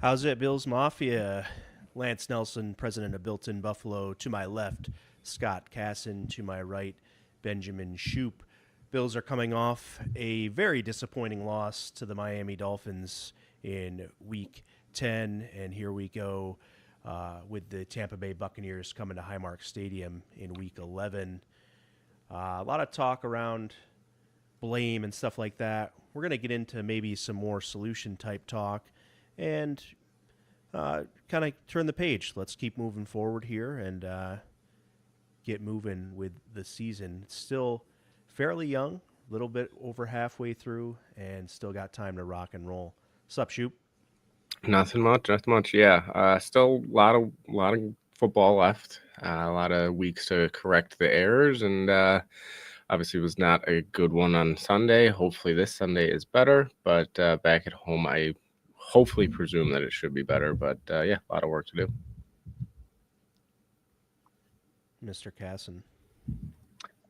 How's it, Bills Mafia? Lance Nelson, president of Built in Buffalo, to my left. Scott Casson, to my right. Benjamin Shoop. Bills are coming off a very disappointing loss to the Miami Dolphins in Week 10, and here we go with the Tampa Bay Buccaneers coming to Highmark Stadium in Week 11. A lot of talk around blame and stuff like that. We're going to get into maybe some more solution type talk and kind of turn the page. Let's keep moving forward here and get moving with the season. It's still fairly young, a little bit over halfway through, and still got time to rock and roll. Sup, Shoop? Nothing much, nothing much. Yeah, still a lot of football left. A lot of weeks to correct the errors, and obviously was not a good one on Sunday. Hopefully this Sunday is better, but back at home, I hopefully presume that it should be better. But yeah, a lot of work to do. Mr. Casson.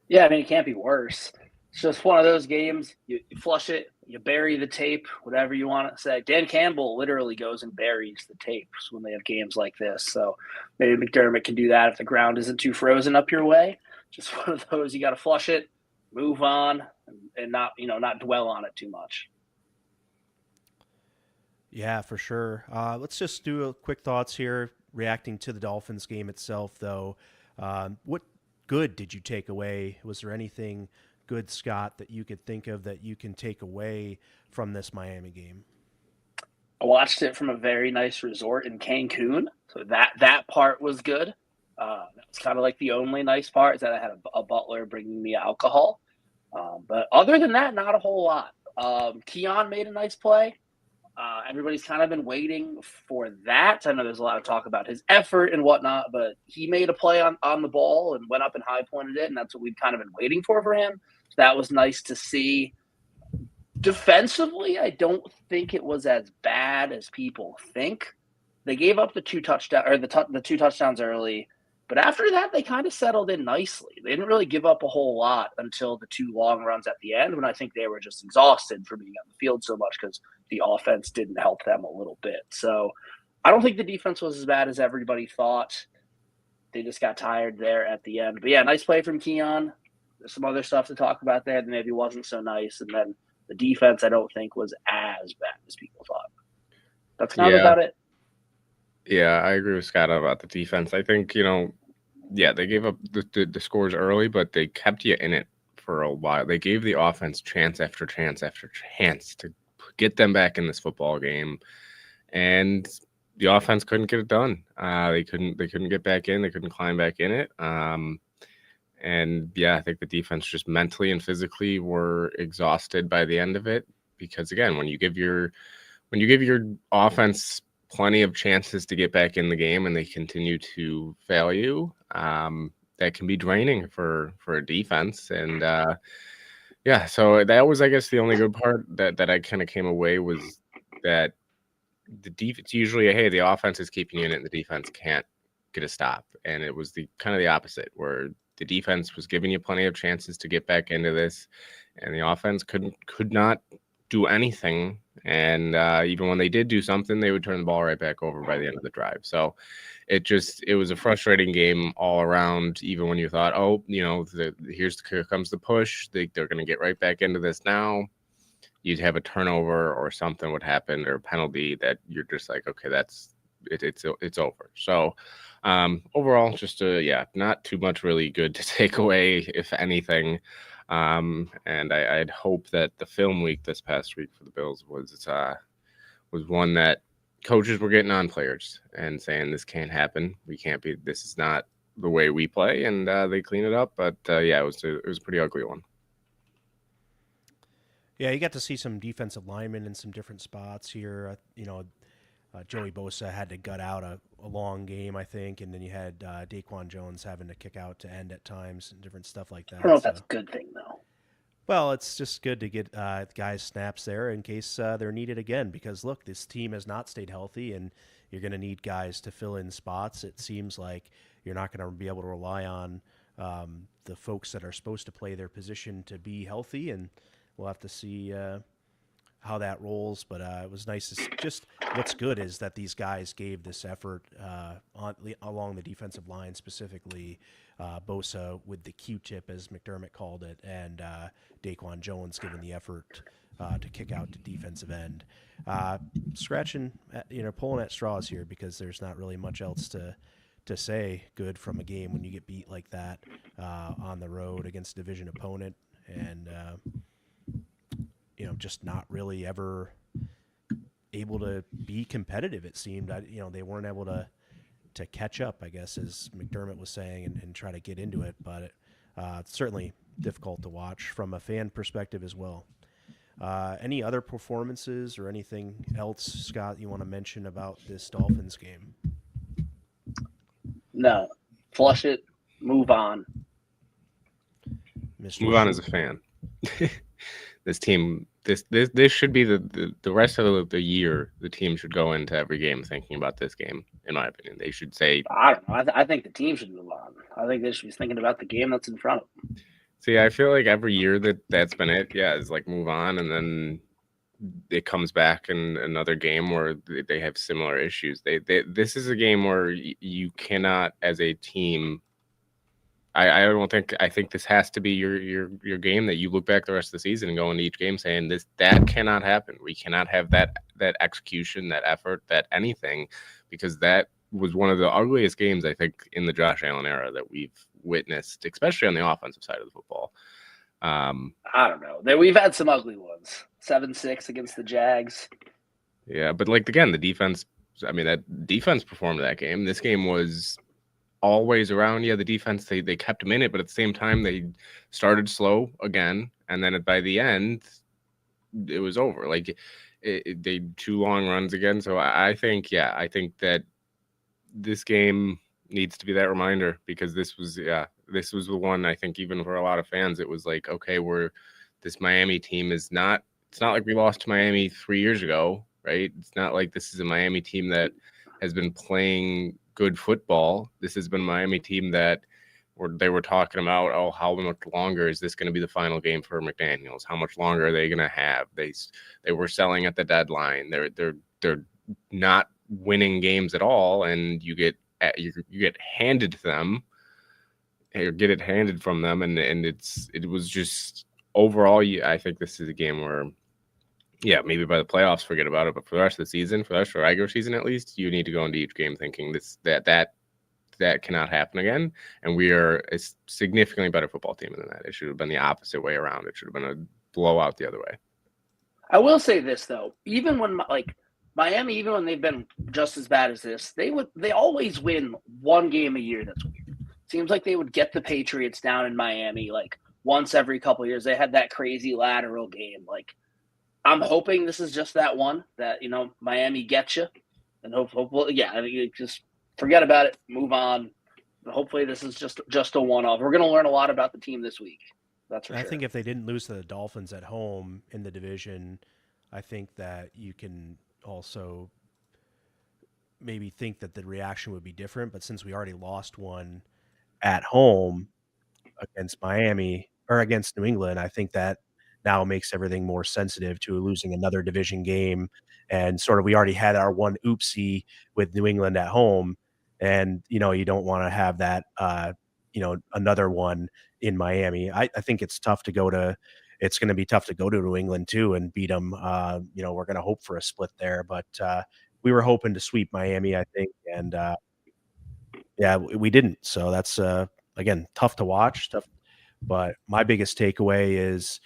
Yeah, I mean, it can't be worse. It's just one of those games. You flush it, you bury the tape, whatever you want to say. Dan Campbell literally goes and buries the tapes when they have games like this. So maybe McDermott can do that if the ground isn't too frozen up your way. Just one of those. You got to flush it, move on, and not dwell on it too much. Yeah, for sure. Let's just do a quick thoughts here, reacting to the Dolphins game itself, though. What good did you take away? Was there anything good, Scott, that you could think of that you can take away from this Miami game? I watched it from a very nice resort in Cancun, so that part was good. That was kind of like the only nice part is that I had a butler bringing me alcohol. But other than that, not a whole lot. Keon made a nice play. Everybody's kind of been waiting for that. I know there's a lot of talk about his effort and whatnot, but he made a play on the ball and went up and high pointed it, and that's what we've kind of been waiting for him. So that was nice to see. Defensively, I don't think it was as bad as people think. They gave up the two touchdowns early, but after that, they kind of settled in nicely. They didn't really give up a whole lot until the two long runs at the end, when I think they were just exhausted from being on the field so much because the offense didn't help them a little bit. So I don't think the defense was as bad as everybody thought. They just got tired there at the end. But yeah, nice play from Keon. There's some other stuff to talk about there that maybe wasn't so nice. And then the defense, I don't think, was as bad as people thought. That's kind of Yeah, about it. yeah, I agree with Scott about the defense. I think yeah, they gave up the scores early, but they kept you in it for a while. They gave the offense chance after chance after chance to get them back in this football game, and the offense couldn't get it done. They couldn't get back in. They couldn't climb back in it. And yeah, I think the defense just mentally and physically were exhausted by the end of it, because again, when you give your offense plenty of chances to get back in the game and they continue to fail you, that can be draining for a defense. And yeah, so that was, I guess, the only good part that I kind of came away was that the defense usually, hey, the offense is keeping you in it and the defense can't get a stop. And it was the kind of the opposite, where the defense was giving you plenty of chances to get back into this, and the offense could not do anything. And even when they did do something, they would turn the ball right back over by the end of the drive. So it was a frustrating game all around. Even when you thought, oh, here comes the push, they're going to get right back into this now, you'd have a turnover or something would happen, or a penalty that you're just like, okay, it's over. So overall, just not too much really good to take away, if anything. And I'd hope that the film week this past week for the Bills was one that coaches were getting on players and saying, this can't happen. This is not the way we play, and they clean it up. But yeah, it was a pretty ugly one. Yeah, you got to see some defensive linemen in some different spots here. Joey Bosa had to gut out a long game, I think, and then you had Daquan Jones having to kick out to end at times and different stuff like that. I don't know if that's a good thing, though. Well, it's just good to get guys snaps there in case they're needed again, because, look, this team has not stayed healthy, and you're going to need guys to fill in spots. It seems like you're not going to be able to rely on the folks that are supposed to play their position to be healthy, and we'll have to see how that rolls, but it was nice to just what's good is that these guys gave this effort along the defensive line, specifically Bosa with the Q-tip, as McDermott called it, and Daquan Jones giving the effort to kick out to defensive end. Scratching, pulling at straws here because there's not really much else to say good from a game when you get beat like that on the road against a division opponent, and just not really ever able to be competitive. It seemed, they weren't able to catch up, I guess, as McDermott was saying, and try to get into it. But it's certainly difficult to watch from a fan perspective as well. Any other performances or anything else, Scott, you want to mention about this Dolphins game? No. Flush it. Move on. Move on as a fan. This team, this should be the rest of the year. The team should go into every game thinking about this game. In my opinion, they should say, I don't know. I think the team should move on. I think they should be thinking about the game that's in front of them. See, I feel like every year that's been it. Yeah, it's like move on, and then it comes back in another game where they have similar issues. This is a game where you cannot, as a team. I think this has to be your game that you look back the rest of the season and go into each game saying that cannot happen. We cannot have that execution, that effort, that anything, because that was one of the ugliest games, I think, in the Josh Allen era that we've witnessed, especially on the offensive side of the football. I don't know. We've had some ugly ones. 7-6 against the Jags. Yeah, but again, the defense. I mean, that defense performed that game. This game was always around. Yeah, the defense, they kept them in it, but at the same time they started slow again, and then by the end it was over. They 2 long runs again. So I think that this game needs to be that reminder, because this was the one, I think, even for a lot of fans, it was like, okay, this Miami team is not, it's not like we lost to Miami 3 years ago, right? It's not like this is a Miami team that has been playing good football. This has been a Miami team that they were talking about, oh, how much longer is this going to be the final game for McDaniels? How much longer are they going to have? They were selling at the deadline. They're not winning games at all, and you get handed to them, or get it handed from them, and it was just overall. I think this is a game where, yeah, maybe by the playoffs, forget about it, but for the rest of the season, for the rest of the regular season at least, you need to go into each game thinking that cannot happen again, and we are a significantly better football team than that. It should have been the opposite way around. It should have been a blowout the other way. I will say this though, even when Miami, even when they've been just as bad as this, they always win one game a year. That's weird. Seems like they would get the Patriots down in Miami once every couple of years. They had that crazy lateral game. I'm hoping this is just that one that, Miami gets you, and hopefully, yeah, I think just forget about it, move on. Hopefully this is just a one-off. We're going to learn a lot about the team this week. That's for sure. I think if they didn't lose to the Dolphins at home in the division, I think that you can also maybe think that the reaction would be different. But since we already lost one at home against Miami or against New England, I think that now makes everything more sensitive to losing another division game. And sort of, we already had our one oopsie with New England at home. And, you don't want to have that, another one in Miami. I think it's going to be tough to go to New England too and beat them. We're going to hope for a split there, but we were hoping to sweep Miami, I think. And we didn't. So that's, again, tough to watch. But my biggest takeaway is,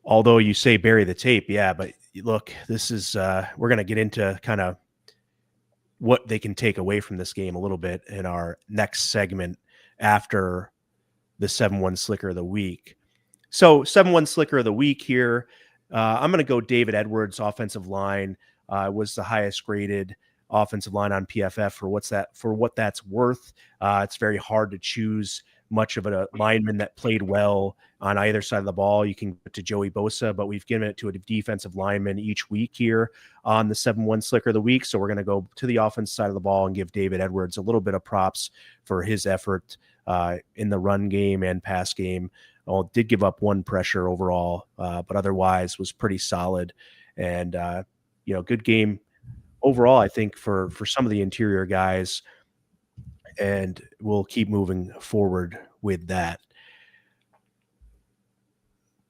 although you say bury the tape, yeah, but look, this is we're going to get into kind of what they can take away from this game a little bit in our next segment after the 7-1 Slicker of the Week. So 7-1 Slicker of the Week here, I'm going to go David Edwards, offensive line, was the highest graded offensive line on PFF for what that's worth. It's very hard to choose much of a lineman that played well on either side of the ball. You can go to Joey Bosa, but we've given it to a defensive lineman each week here on the 7-1 Slicker of the Week. So we're going to go to the offense side of the ball and give David Edwards a little bit of props for his effort in the run game and pass game did give up one pressure overall, but otherwise was pretty solid. And, good game overall, I think, for some of the interior guys. And we'll keep moving forward with that.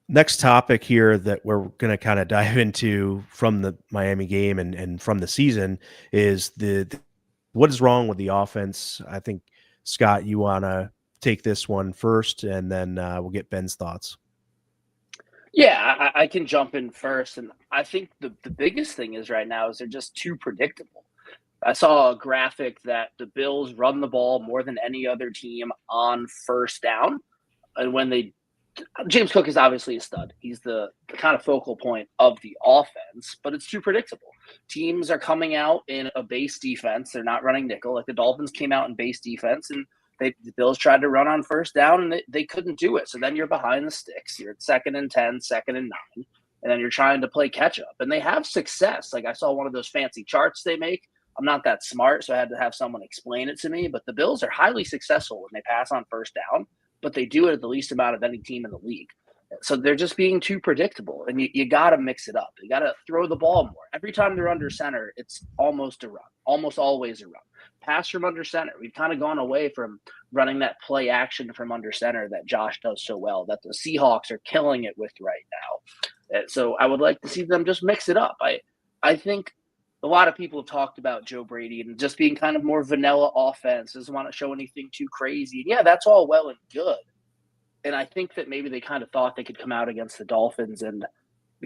Next topic here that we're going to kind of dive into from the Miami game and from the season is what is wrong with the offense. I think, Scott, you want to take this one first, and then we'll get Ben's thoughts. Yeah, I can jump in first. And I think the biggest thing is right now is they're just too predictable. I saw a graphic that the Bills run the ball more than any other team on first down. And when James Cook is obviously a stud. He's the kind of focal point of the offense, but it's too predictable. Teams are coming out in a base defense. They're not running nickel. Like the Dolphins came out in base defense, and the Bills tried to run on first down, and they couldn't do it. So then you're behind the sticks. You're at 2nd and 10, 2nd and 9, and then you're trying to play catch up. And they have success. Like I saw one of those fancy charts they make. I'm not that smart, so I had to have someone explain it to me. But the Bills are highly successful when they pass on first down, but they do it at the least amount of any team in the league. So they're just being too predictable, and you got to mix it up. You got to throw the ball more. Every time they're under center, it's almost a run, almost always a run. Pass from under center. We've kind of gone away from running that play action from under center that Josh does so well, that the Seahawks are killing it with right now. So I would like to see them just mix it up. I think a lot of people have talked about Joe Brady and just being kind of more vanilla offense, doesn't want to show anything too crazy. Yeah, that's all well and good. And I think that maybe they kind of thought they could come out against the Dolphins and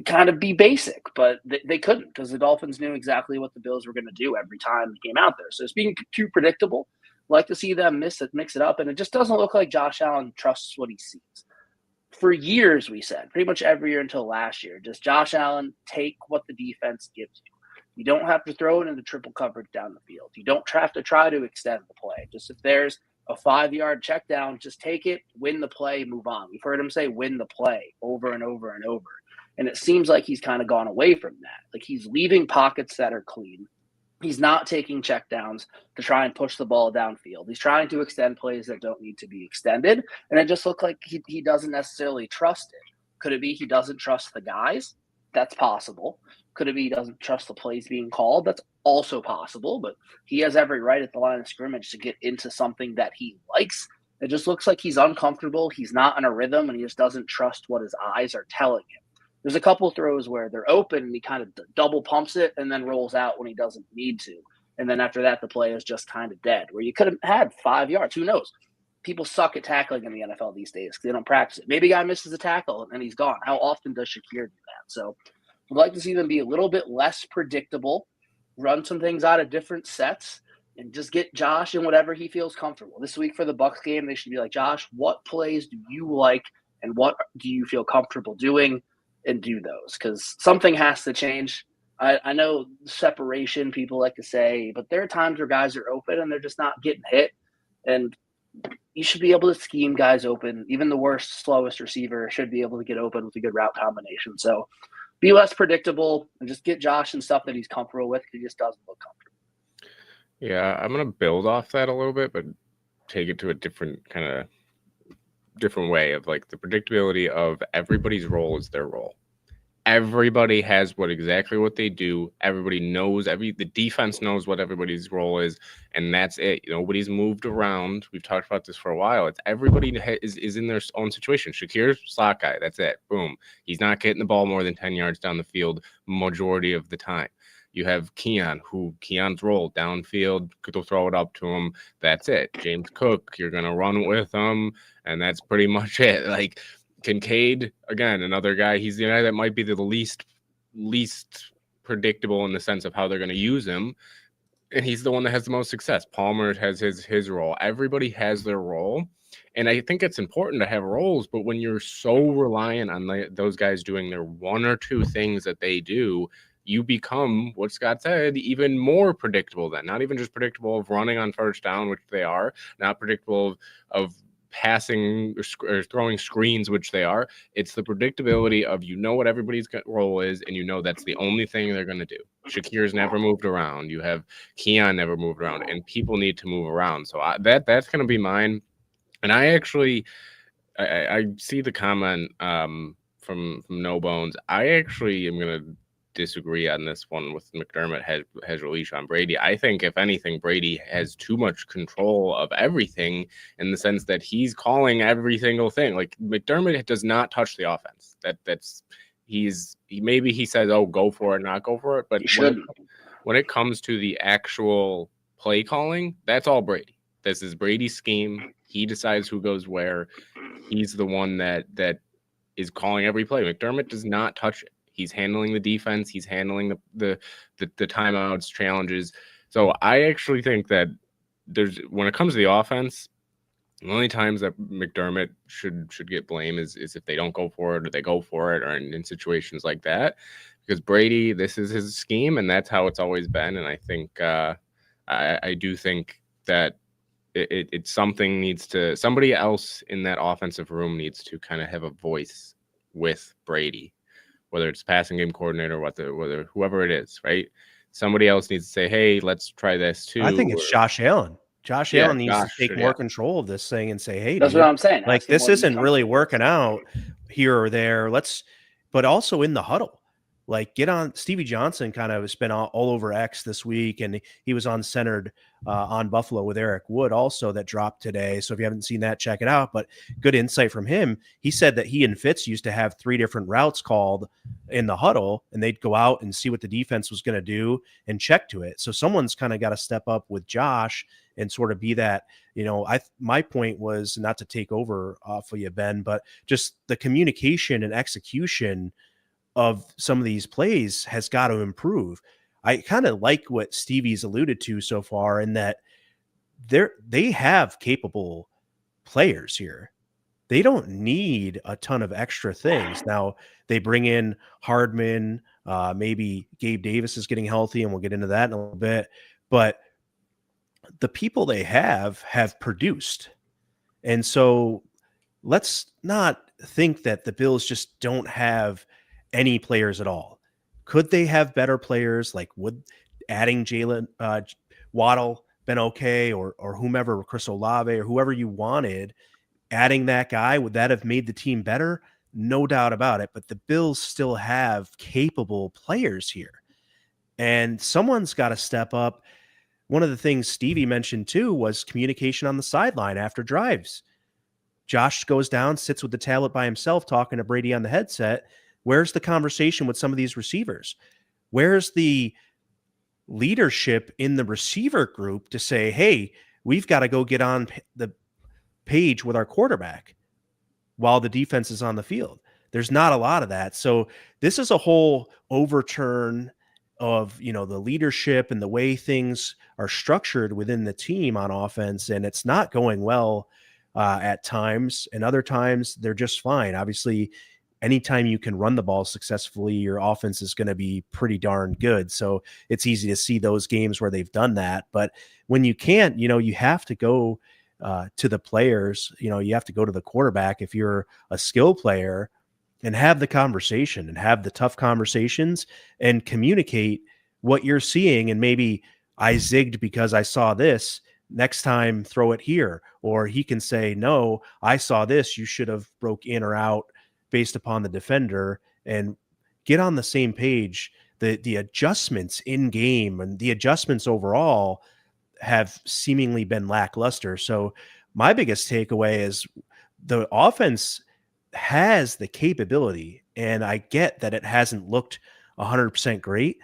kind of be basic, but they couldn't, because the Dolphins knew exactly what the Bills were going to do every time they came out there. So it's being too predictable. Like to see them mix it up, and it just doesn't look like Josh Allen trusts what he sees. For years, we said, pretty much every year until last year, just Josh Allen, take what the defense gives you. You don't have to throw it into triple coverage down the field. You don't have to try to extend the play. Just if there's a 5-yard check down, just take it, win the play, move on. We've heard him say win the play over and over and over. And it seems like he's kind of gone away from that. Like he's leaving pockets that are clean. He's not taking checkdowns to try and push the ball downfield. He's trying to extend plays that don't need to be extended. And it just looked like he doesn't necessarily trust it. Could it be he doesn't trust the guys? That's possible. Could it be he doesn't trust the plays being called? That's also possible. But he has every right at the line of scrimmage to get into something that he likes. It just looks like he's uncomfortable. He's not in a rhythm, and he just doesn't trust what his eyes are telling him. There's a couple throws where they're open and he kind of double pumps it and then rolls out when he doesn't need to. And then after that, the play is just kind of dead, where you could have had 5 yards. Who knows? People suck at tackling in the NFL these days because they don't practice it. Maybe a guy misses a tackle and he's gone. How often does Shakir do that? So I'd like to see them be a little bit less predictable, run some things out of different sets, and just get Josh in whatever he feels comfortable. This week for the Bucs game, they should be like, Josh, what plays do you like and what do you feel comfortable doing? And do those, because something has to change. I know separation, people like to say, but there are times where guys are open and they're just not getting hit. And you should be able to scheme guys open. Even the worst, slowest receiver should be able to get open with a good route combination. So be less predictable and just get Josh and stuff that he's comfortable with, because he just doesn't look comfortable. Yeah, I'm going to build off that a little bit, but take it to a different way of like the predictability of everybody's role is their role. Everybody has exactly what they do. Everybody knows, the defense knows what everybody's role is, and that's it. Nobody's moved around. We've talked about this for a while. It's everybody is in their own situation. Shakir's slot guy. That's it. Boom. He's not getting the ball more than 10 yards down the field majority of the time. You have Keon's role downfield, they'll throw it up to him. That's it. James Cook, you're going to run with him, and that's pretty much it. Like Kincaid, again, another guy, he's the guy that might be the least predictable in the sense of how they're going to use him, and he's the one that has the most success. Palmer has his role. Everybody has their role, and I think it's important to have roles, but when you're so reliant on those guys doing their one or two things that they do, you become, what Scott said, even more predictable then. Not even just predictable of running on first down, which they are, not predictable of passing or throwing screens, which they are. It's the predictability of what everybody's role is, and that's the only thing they're going to do. Shakir's never moved around. You have Keon never moved around, and people need to move around. So that's going to be mine. And I actually I see the comment from No Bones. I actually am going to disagree on this one with McDermott has a leash on Brady. I think if anything, Brady has too much control of everything in the sense that he's calling every single thing. Like McDermott does not touch the offense. Maybe he says, "Oh, go for it, not go for it," but He shouldn't. when it comes to the actual play calling, that's all Brady. This is Brady's scheme. He decides who goes where. He's the one that is calling every play. McDermott does not touch it. He's handling the defense. He's handling the timeouts, challenges. So I actually think that when it comes to the offense, the only times that McDermott should get blame is if they don't go for it or they go for it or in situations like that. Because Brady, this is his scheme, and that's how it's always been. And I think I do think that it's somebody else in that offensive room needs to kind of have a voice with Brady, whether it's passing game coordinator, whether whoever it is, right? Somebody else needs to say, "Hey, let's try this too." I think it's Josh Allen. Josh Allen needs to take more control of this thing and say, "Hey, that's dude, what I'm saying. Like this isn't really working out here or there. But also in the huddle, like get on." Stevie Johnson kind of has been all over X this week, and he was on Centered on Buffalo with Eric Wood also that dropped today. So if you haven't seen that, check it out. But good insight from him. He said that he and Fitz used to have 3 different routes called in the huddle, and they'd go out and see what the defense was going to do and check to it. So someone's kind of got to step up with Josh and sort of be that, my point was not to take over off of you, Ben, but just the communication and execution of some of these plays has got to improve. I kind of like what Stevie's alluded to so far in that they have capable players here. They don't need a ton of extra things. Now they bring in Hardman, maybe Gabe Davis is getting healthy, and we'll get into that in a little bit, but the people they have produced. And so let's not think that the Bills just don't have any players at all. Could they have better players? Like would adding Jalen Waddle been okay, or whomever, Chris Olave or whoever you wanted, adding that guy, would that have made the team better? No doubt about it. But the Bills still have capable players here, and someone's got to step up. One of the things Stevie mentioned too was communication on the sideline after drives. Josh goes down, sits with the tablet by himself, talking to Brady on the headset. Where's the conversation with some of these receivers? Where's the leadership in the receiver group to say, hey, we've got to go get on the page with our quarterback while the defense is on the field? There's not a lot of that. So this is a whole overturn of, the leadership and the way things are structured within the team on offense. And it's not going well at times, and other times they're just fine. Obviously, anytime you can run the ball successfully, your offense is going to be pretty darn good. So it's easy to see those games where they've done that. But when you can't, you have to go to the players, you have to go to the quarterback if you're a skill player, and have the conversation and have the tough conversations and communicate what you're seeing. And maybe I zigged because I saw this. Next time, throw it here. Or he can say, no, I saw this. You should have broke in or out based upon the defender, and get on the same page. The adjustments in game and the adjustments overall have seemingly been lackluster. So my biggest takeaway is the offense has the capability, and I get that it hasn't looked 100% great,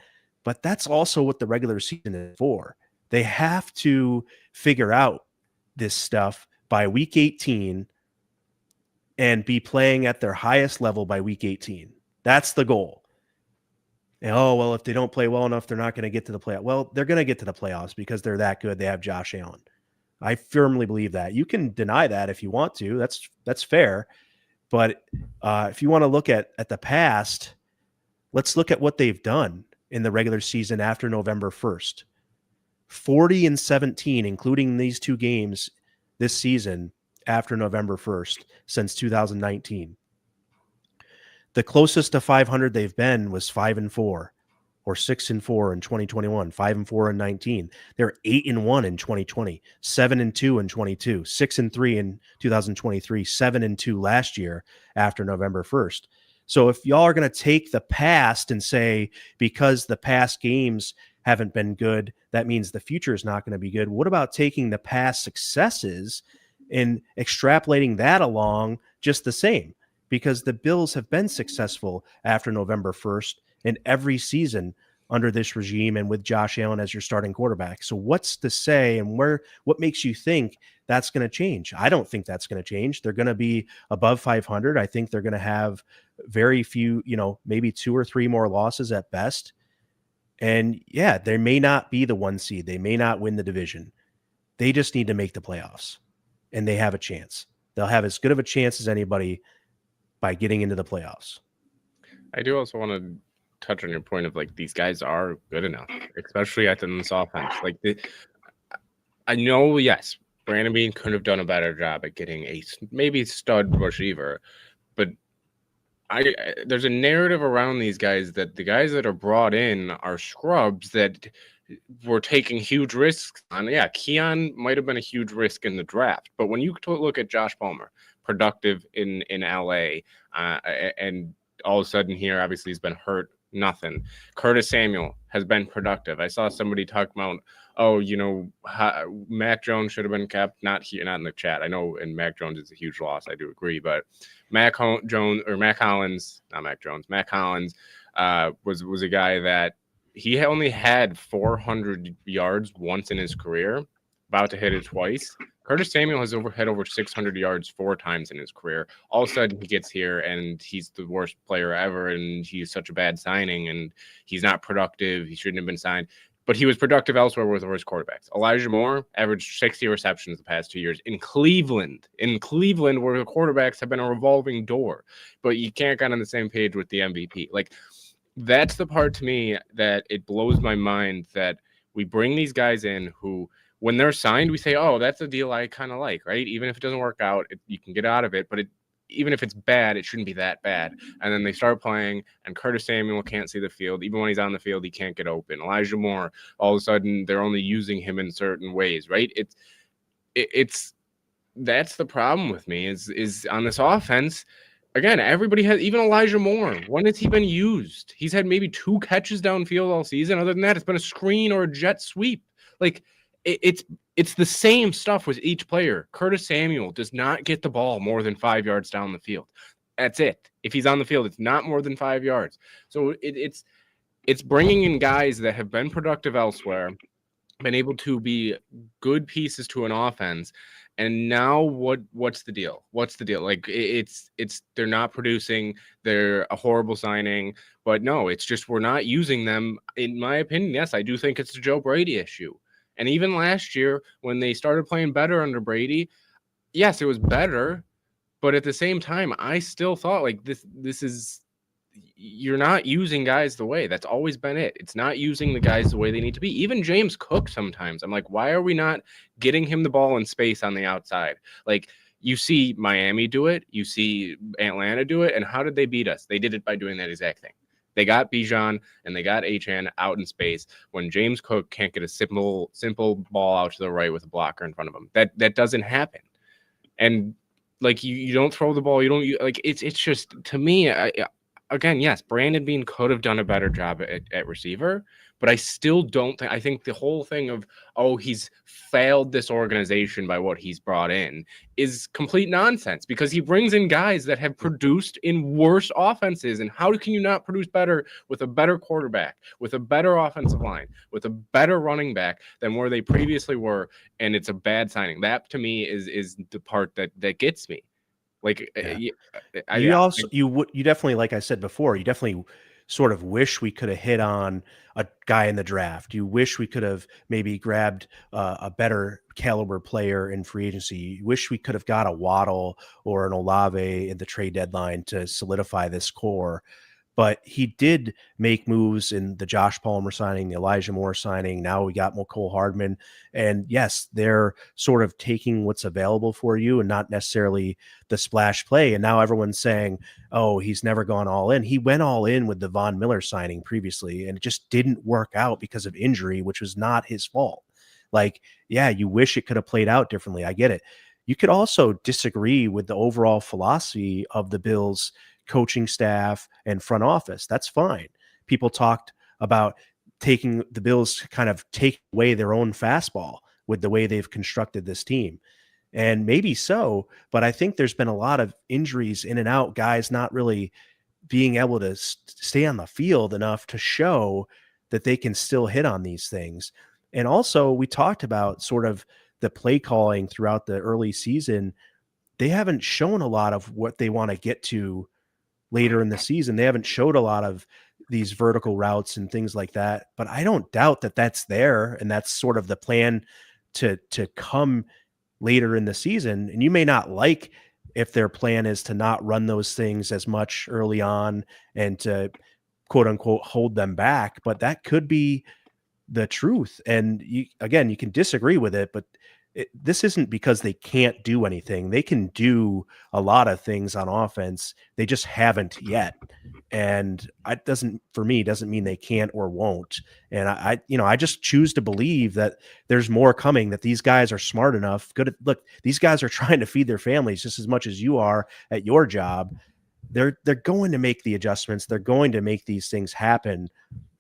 but that's also what the regular season is for. They have to figure out this stuff by week 18 and be playing at their highest level by week 18. That's the goal. And, well, if they don't play well enough, they're not going to get to the playoffs. Well, they're going to get to the playoffs because they're that good. They have Josh Allen. I firmly believe that. You can deny that if you want to. That's fair. But if you want to look at the past, let's look at what they've done in the regular season after November 1st. 40-17, including these 2 games this season after November 1st since 2019. The closest to 500 they've been was 5-4 or or 6-4 in 2021, 5-4 in 19. They're 8-1 in 2020, 7-2 in 22, 6-3 in 2023, 7-2 last year after November 1st. So if y'all are going to take the past and say, because the past games haven't been good, that means the future is not going to be good. What about taking the past successes and extrapolating that along just the same? Because the Bills have been successful after November 1st in every season under this regime and with Josh Allen as your starting quarterback. So what's to say, and what makes you think that's going to change? I don't think that's going to change. They're going to be above 500. I think they're going to have very few, maybe 2 or 3 more losses at best. And yeah, they may not be the 1 seed. They may not win the division. They just need to make the playoffs, and they have a chance. They'll have as good of a chance as anybody by getting into the playoffs. I do also want to touch on your point of like, these guys are good enough, especially at this offense. Like, I know, yes, Brandon Beane could have done a better job at getting a maybe stud receiver, but there's a narrative around these guys that the guys that are brought in are scrubs that were taking huge risks on. Yeah, Keon might have been a huge risk in the draft, but when you look at Josh Palmer, productive in LA, and all of a sudden here, obviously he's been hurt, nothing. Curtis Samuel has been productive. I saw somebody talk about, Mac Jones should have been kept, not here, not in the chat. I know, and Mac Jones is a huge loss. I do agree, but Mac Hollins was a guy that he only had 400 yards once in his career, about to hit it twice. Curtis Samuel has had over 600 yards 4 times in his career. All of a sudden he gets here and he's the worst player ever, and he's such a bad signing, and he's not productive. He shouldn't have been signed. But he was productive elsewhere with the worst quarterbacks. Elijah Moore averaged 60 receptions the past 2 years in Cleveland, where the quarterbacks have been a revolving door. But you can't get on the same page with the MVP. Like, that's the part to me that it blows my mind, that we bring these guys in who, when they're signed, we say, oh, that's a deal I kind of like, right? Even if it doesn't work out, you can get out of it. But even if it's bad, it shouldn't be that bad. And then they start playing, and Curtis Samuel can't see the field. Even when he's on the field, he can't get open. Elijah Moore, all of a sudden, they're only using him in certain ways, right? It's that's the problem with me is on this offense. Again, everybody has, even Elijah Moore. When has he been used? He's had maybe 2 catches downfield all season. Other than that, it's been a screen or a jet sweep. Like, it's the same stuff with each player. Curtis Samuel does not get the ball more than 5 yards down the field. That's it. If he's on the field, it's not more than 5 yards. So it's bringing in guys that have been productive elsewhere, been able to be good pieces to an offense. And now what's the deal? What's the deal? Like, it's they're not producing. They're a horrible signing. But no, it's just we're not using them. In my opinion, yes, I do think it's a Joe Brady issue. And even last year, when they started playing better under Brady, yes, it was better. But at the same time, I still thought, like, this is, you're not using guys the way. That's always been it. It's not using the guys the way they need to be. Even James Cook sometimes, I'm like, why are we not getting him the ball in space on the outside? Like, you see Miami do it. You see Atlanta do it. And how did they beat us? They did it by doing that exact thing. They got Bijan and they got Achane out in space when James Cook can't get a simple ball out to the right with a blocker in front of him. That doesn't happen. And like, you don't throw the ball. You don't like, it's just, to me, again, yes, Brandon Beane could have done a better job at receiver, but I still don't think, I think the whole thing of, oh, he's failed this organization by what he's brought in is complete nonsense, because he brings in guys that have produced in worse offenses. And how can you not produce better with a better quarterback, with a better offensive line, with a better running back than where they previously were? And it's a bad signing. That to me is the part that gets me. Like, yeah. You definitely, like I said before, you definitely sort of wish we could have hit on a guy in the draft. You wish we could have maybe grabbed a better caliber player in free agency. You wish we could have got a Waddle or an Olave in the trade deadline to solidify this core. but he did make moves in the Josh Palmer signing, the Elijah Moore signing. Now we got McCole Hardman. And yes, they're sort of taking what's available for you and not necessarily the splash play. And now everyone's saying, oh, he's never gone all in. He went all in with the Von Miller signing previously, and it just didn't work out because of injury, which was not his fault. Like, yeah, you wish it could have played out differently. I get it. You could also disagree with the overall philosophy of the Bills coaching staff and front office. That's fine. People talked about taking the Bills kind of take away their own fastball with the way they've constructed this team. And maybe so, but I think there's been a lot of injuries in and out, guys not really being able to stay on the field enough to show that they can still hit on these things. And also we talked about sort of the play calling throughout the early season. They haven't shown a lot of what they want to get to later in the season. They haven't showed a lot of these vertical routes and things like that, but I don't doubt that that's there. And that's sort of the plan to come later in the season. And you may not like if their plan is to not run those things as much early on and to quote unquote hold them back, but that could be the truth. And you can disagree with it, but this isn't because they can't do anything. They can do a lot of things on offense. They just haven't yet. And it doesn't mean they can't or won't. And I just choose to believe that there's more coming, that these guys are smart enough. Look, these guys are trying to feed their families just as much as you are at your job. They're going to make the adjustments. They're going to make these things happen.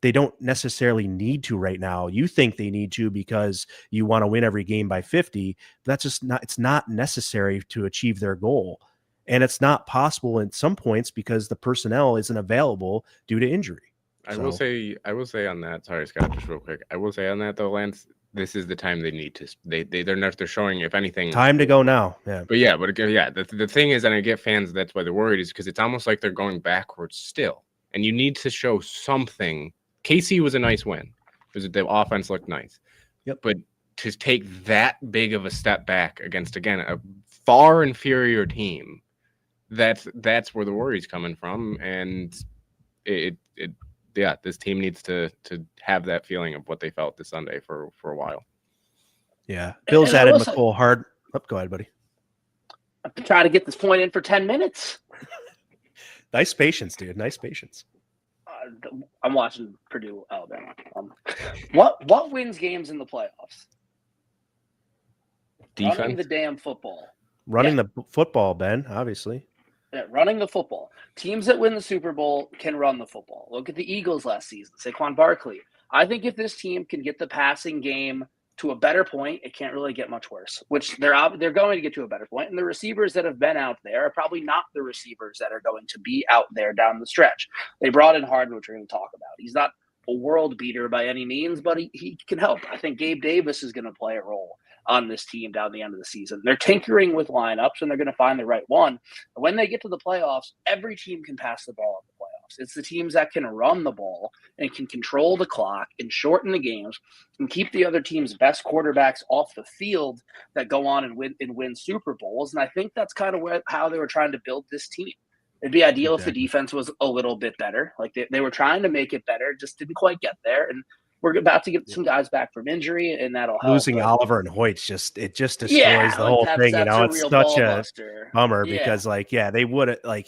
They don't necessarily need to right now. You think they need to because you want to win every game by 50. That's just not, it's not necessary to achieve their goal. And it's not possible at some points because the personnel isn't available due to injury. I will say on that. Sorry, Scott, just real quick. I will say on that though, Lance, this is the time they need to. They're showing, if anything, time to go now. Yeah. The thing is, and I get fans. That's why they're worried, is because it's almost like they're going backwards still, and you need to show something. KC was a nice win because the offense looked nice. Yep. But to take that big of a step back against, again, a far inferior team, that's where the worry's coming from. And this team needs to have that feeling of what they felt this Sunday for a while. Yeah. Bill's added McCole hard. Oh, go ahead, buddy. I've been trying to get this point in for 10 minutes. Nice patience, dude. Nice patience. I'm watching Purdue, Alabama. What wins games in the playoffs? Defense. Running the damn football. Running the football, Ben, obviously. Yeah, running the football. Teams that win the Super Bowl can run the football. Look at the Eagles last season. Saquon Barkley. I think if this team can get the passing game to a better point, it can't really get much worse, which they're going to get to a better point. And the receivers that have been out there are probably not the receivers that are going to be out there down the stretch. They brought in Harden, which we're going to talk about. He's not a world beater by any means, but he can help. I think Gabe Davis is going to play a role on this team down the end of the season. They're tinkering with lineups, and they're going to find the right one. And when they get to the playoffs, every team can pass the ball in the playoffs. It's the teams that can run the ball and can control the clock and shorten the games and keep the other team's best quarterbacks off the field that go on and win Super Bowls. And I think that's kind of how they were trying to build this team. It'd be ideal if the defense was a little bit better. Like they were trying to make it better, just didn't quite get there. And we're about to get some guys back from injury, and that'll help. Losing Oliver and Hoyt just destroys the whole thing. It's such a bummer because they would have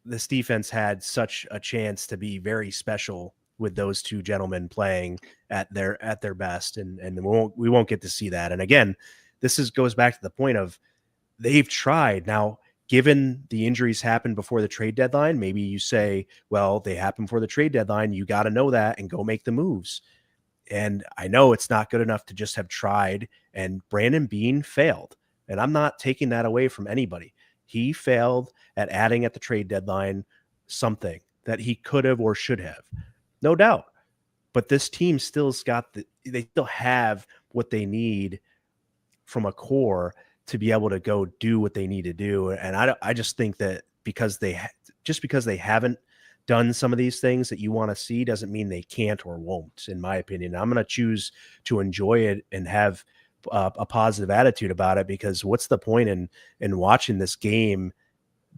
this defense had such a chance to be very special with those two gentlemen playing at their best, and we won't get to see that. And again, goes back to the point of they've tried now. Given the injuries happened before the trade deadline, maybe you say, well, they happened before the trade deadline. You got to know that and go make the moves. And I know it's not good enough to just have tried, and Brandon Beane failed. And I'm not taking that away from anybody. He failed at adding at the trade deadline something that he could have or should have. No doubt. But this team still's got they still have what they need from a core to be able to go do what they need to do. And I just think that because they haven't done some of these things that you want to see doesn't mean they can't or won't, in my opinion. I'm going to choose to enjoy it and have a positive attitude about it, because what's the point in watching this game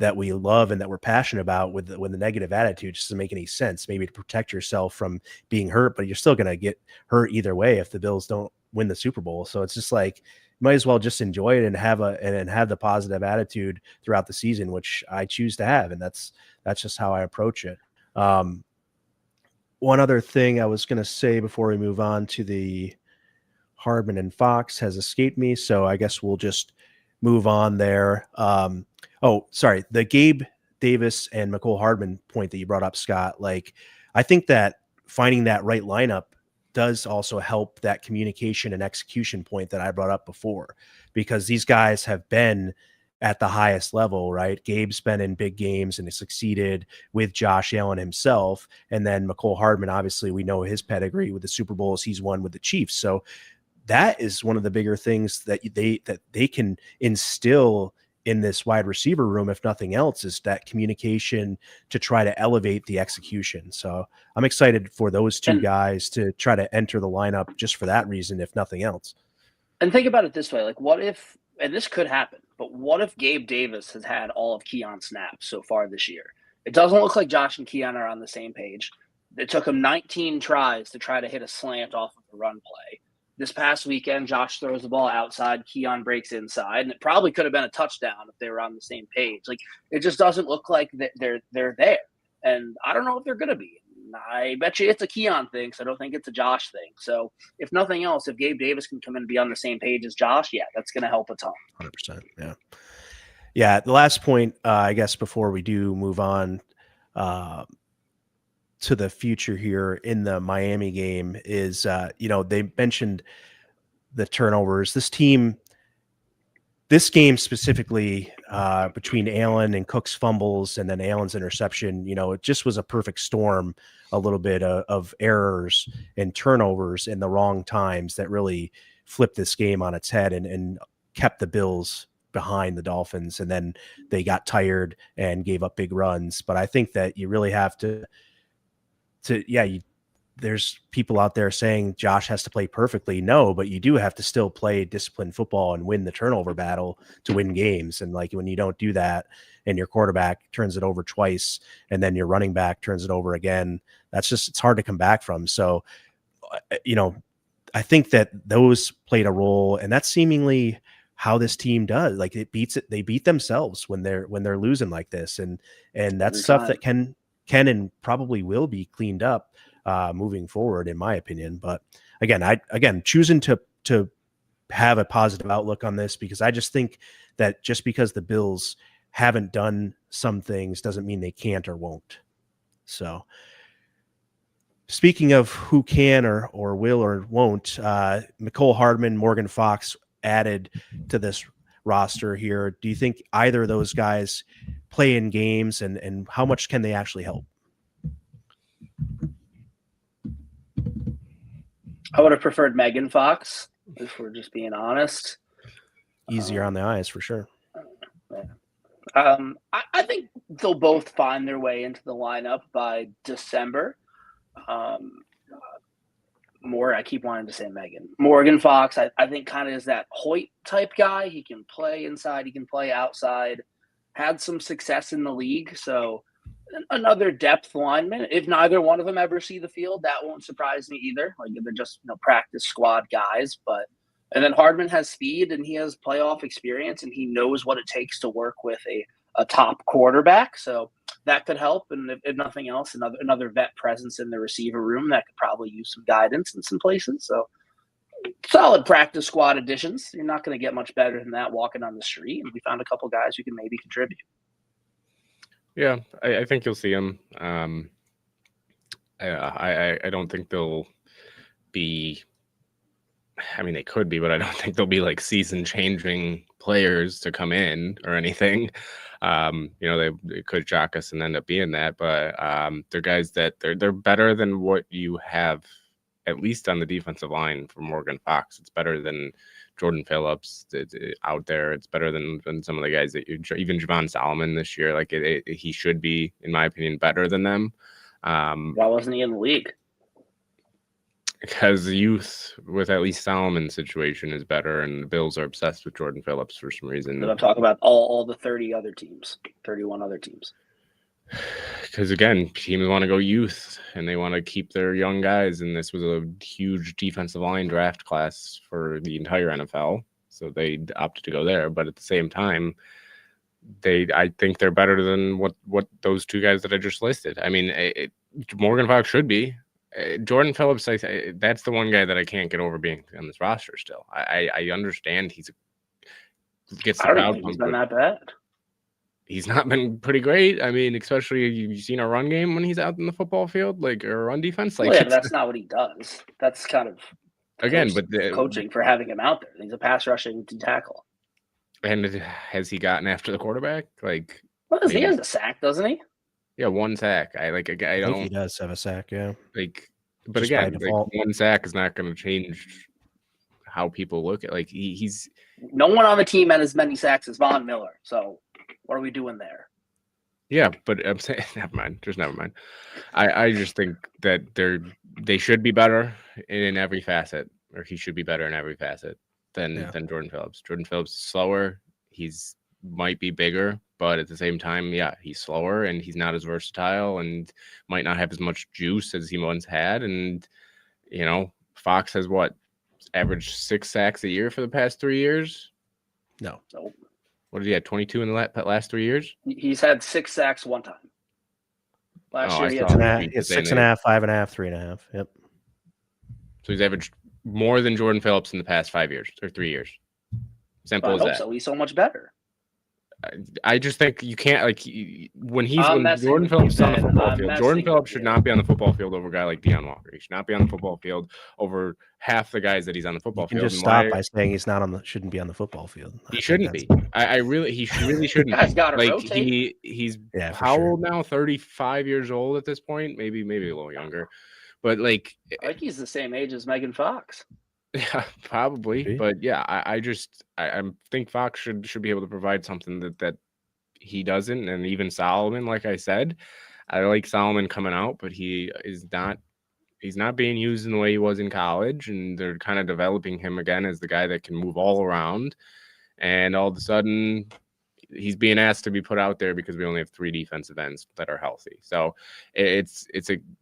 that we love and that we're passionate about with the negative attitude just doesn't make any sense. Maybe to protect yourself from being hurt, but you're still going to get hurt either way if the Bills don't win the Super Bowl. So it's just like, you might as well just enjoy it and have the positive attitude throughout the season, which I choose to have. And that's just how I approach it. One other thing I was going to say before we move on to the Hardman and Fox has escaped me. So I guess we'll just move on there. Sorry. The Gabe Davis and McCole Hardman point that you brought up, Scott, like, I think that finding that right lineup does also help that communication and execution point that I brought up before, because these guys have been at the highest level, right? Gabe's been in big games and has succeeded with Josh Allen himself. And then McCole Hardman, obviously we know his pedigree with the Super Bowls he's won with the Chiefs. So that is one of the bigger things that they can instill in this wide receiver room, if nothing else, is that communication to try to elevate the execution. So I'm excited for those two guys to try to enter the lineup just for that reason, if nothing else. And think about it this way. Like, what if, and this could happen, but what if Gabe Davis has had all of Keon's snaps so far this year? It doesn't look like Josh and Keon are on the same page. It took him 19 tries to try to hit a slant off of a run play. This past weekend, Josh throws the ball outside, Keon breaks inside, and it probably could have been a touchdown if they were on the same page. Like, it just doesn't look like they're there. And I don't know if they're going to be. I bet you it's a Keon thing, so I don't think it's a Josh thing. So if nothing else, if Gabe Davis can come in and be on the same page as Josh, yeah, that's going to help a ton. 100%. Yeah. Yeah. The last point, I guess, before we do move on to the future here in the Miami game is, they mentioned the turnovers. This game specifically, between Allen and Cook's fumbles and then Allen's interception, it just was a perfect storm, a little bit of errors and turnovers in the wrong times that really flipped this game on its head and kept the Bills behind the Dolphins. And then they got tired and gave up big runs. But I think that you really have there's people out there saying Josh has to play perfectly. No, but you do have to still play disciplined football and win the turnover battle to win games. And like, when you don't do that and your quarterback turns it over twice and then your running back turns it over again, it's hard to come back from. So, I think that those played a role, and that's seemingly how this team does. Like, they beat themselves when they're losing like this. And that's stuff that can and probably will be cleaned up moving forward, in my opinion. But again, choosing to have a positive outlook on this, because I just think that just because the Bills haven't done some things doesn't mean they can't or won't. So speaking of who can or will or won't, McCole Hardman, Morgan Fox added to this roster here. Do you think either of those guys play in games, and how much can they actually help? I would have preferred Megan Fox, if we're just being honest. Easier on the eyes, for sure. I think they'll both find their way into the lineup by December. I keep wanting to say Megan. Morgan Fox, I think, kind of is that Hoyt type guy. He can play inside, he can play outside, had some success in the league. So another depth lineman. If neither one of them ever see the field, that won't surprise me either. Like, they're just practice squad guys. And then Hardman has speed and he has playoff experience and he knows what it takes to work with a top quarterback. So that could help. And if nothing else, another vet presence in the receiver room that could probably use some guidance in some places. So solid practice squad additions. You're not going to get much better than that walking on the street. And we found a couple guys who can maybe contribute. Yeah, I think you'll see them. I don't think they'll be. I mean, they could be, but I don't think they'll be like season-changing players to come in or anything. They could shock us and end up being that, but they're guys that they're better than what you have, at least on the defensive line for Morgan Fox. It's better than Jordan Phillips out there. It's better than some of the guys that even Javon Solomon this year. Like, he should be, in my opinion, better than them. Why wasn't he in the league? Because the youth with at least Solomon's situation is better, and the Bills are obsessed with Jordan Phillips for some reason. Then I'm talking about all the 31 other teams. Because again, teams want to go youth and they want to keep their young guys, and this was a huge defensive line draft class for the entire NFL, so they opted to go there. But at the same time, I think they're better than what those two guys that I just listed. I mean, Morgan Fox should be. Jordan Phillips, that's the one guy that I can't get over being on this roster still. I understand gets the I don't crowd think he's pumped, been that bad. he's not been pretty great. I mean, especially you've seen a run game when he's out in the football field, like, or run defense. Like, Well, yeah, but that's not what he does. That's kind of again, but coaching for having him out there. He's a pass rushing tackle. and has he gotten after the quarterback? Like, Well, he has a sack, doesn't he? yeah, one sack. I think he does have a sack, yeah. Like, but Just by again, like, default. one sack is not going to change how people look at. Like, he's No one on the team had as many sacks as Von Miller. So what are we doing there? yeah, but I'm saying never mind. I just think that they should be better in every facet, or he should be better in every facet than Jordan Phillips. Jordan Phillips is slower. He's might be bigger, but at the same time, yeah, he's slower and he's not as versatile and might not have as much juice as he once had. And Fox has averaged 6 sacks a year for the past 3 years. No. What did he have? 22 in the last 3 years? He's had 6 sacks one time. Last year he had 6.5, 5.5, 3.5. Yep. So he's averaged more than Jordan Phillips in the past 5 years or 3 years. Simple as that. So he's so much better. I just think you can't, like, when Jordan Phillips is on the football field, Jordan Phillips should not be on the football field over a guy like Deion Walker. He should not be on the football field over half the guys that he's on the football field. Just stop by saying he's shouldn't be on the football field. He shouldn't be. He really shouldn't. Guy's got to like rotate. he's how old now? 35 years old at this point, maybe a little younger. But I think he's the same age as Megan Fox. Yeah, probably. Maybe. But yeah, I think Fox should be able to provide something that he doesn't. And even Solomon, like I said, I like Solomon coming out, but he's not being used in the way he was in college, and they're kind of developing him again as the guy that can move all around. And all of a sudden, he's being asked to be put out there because we only have 3 defensive ends that are healthy. So it's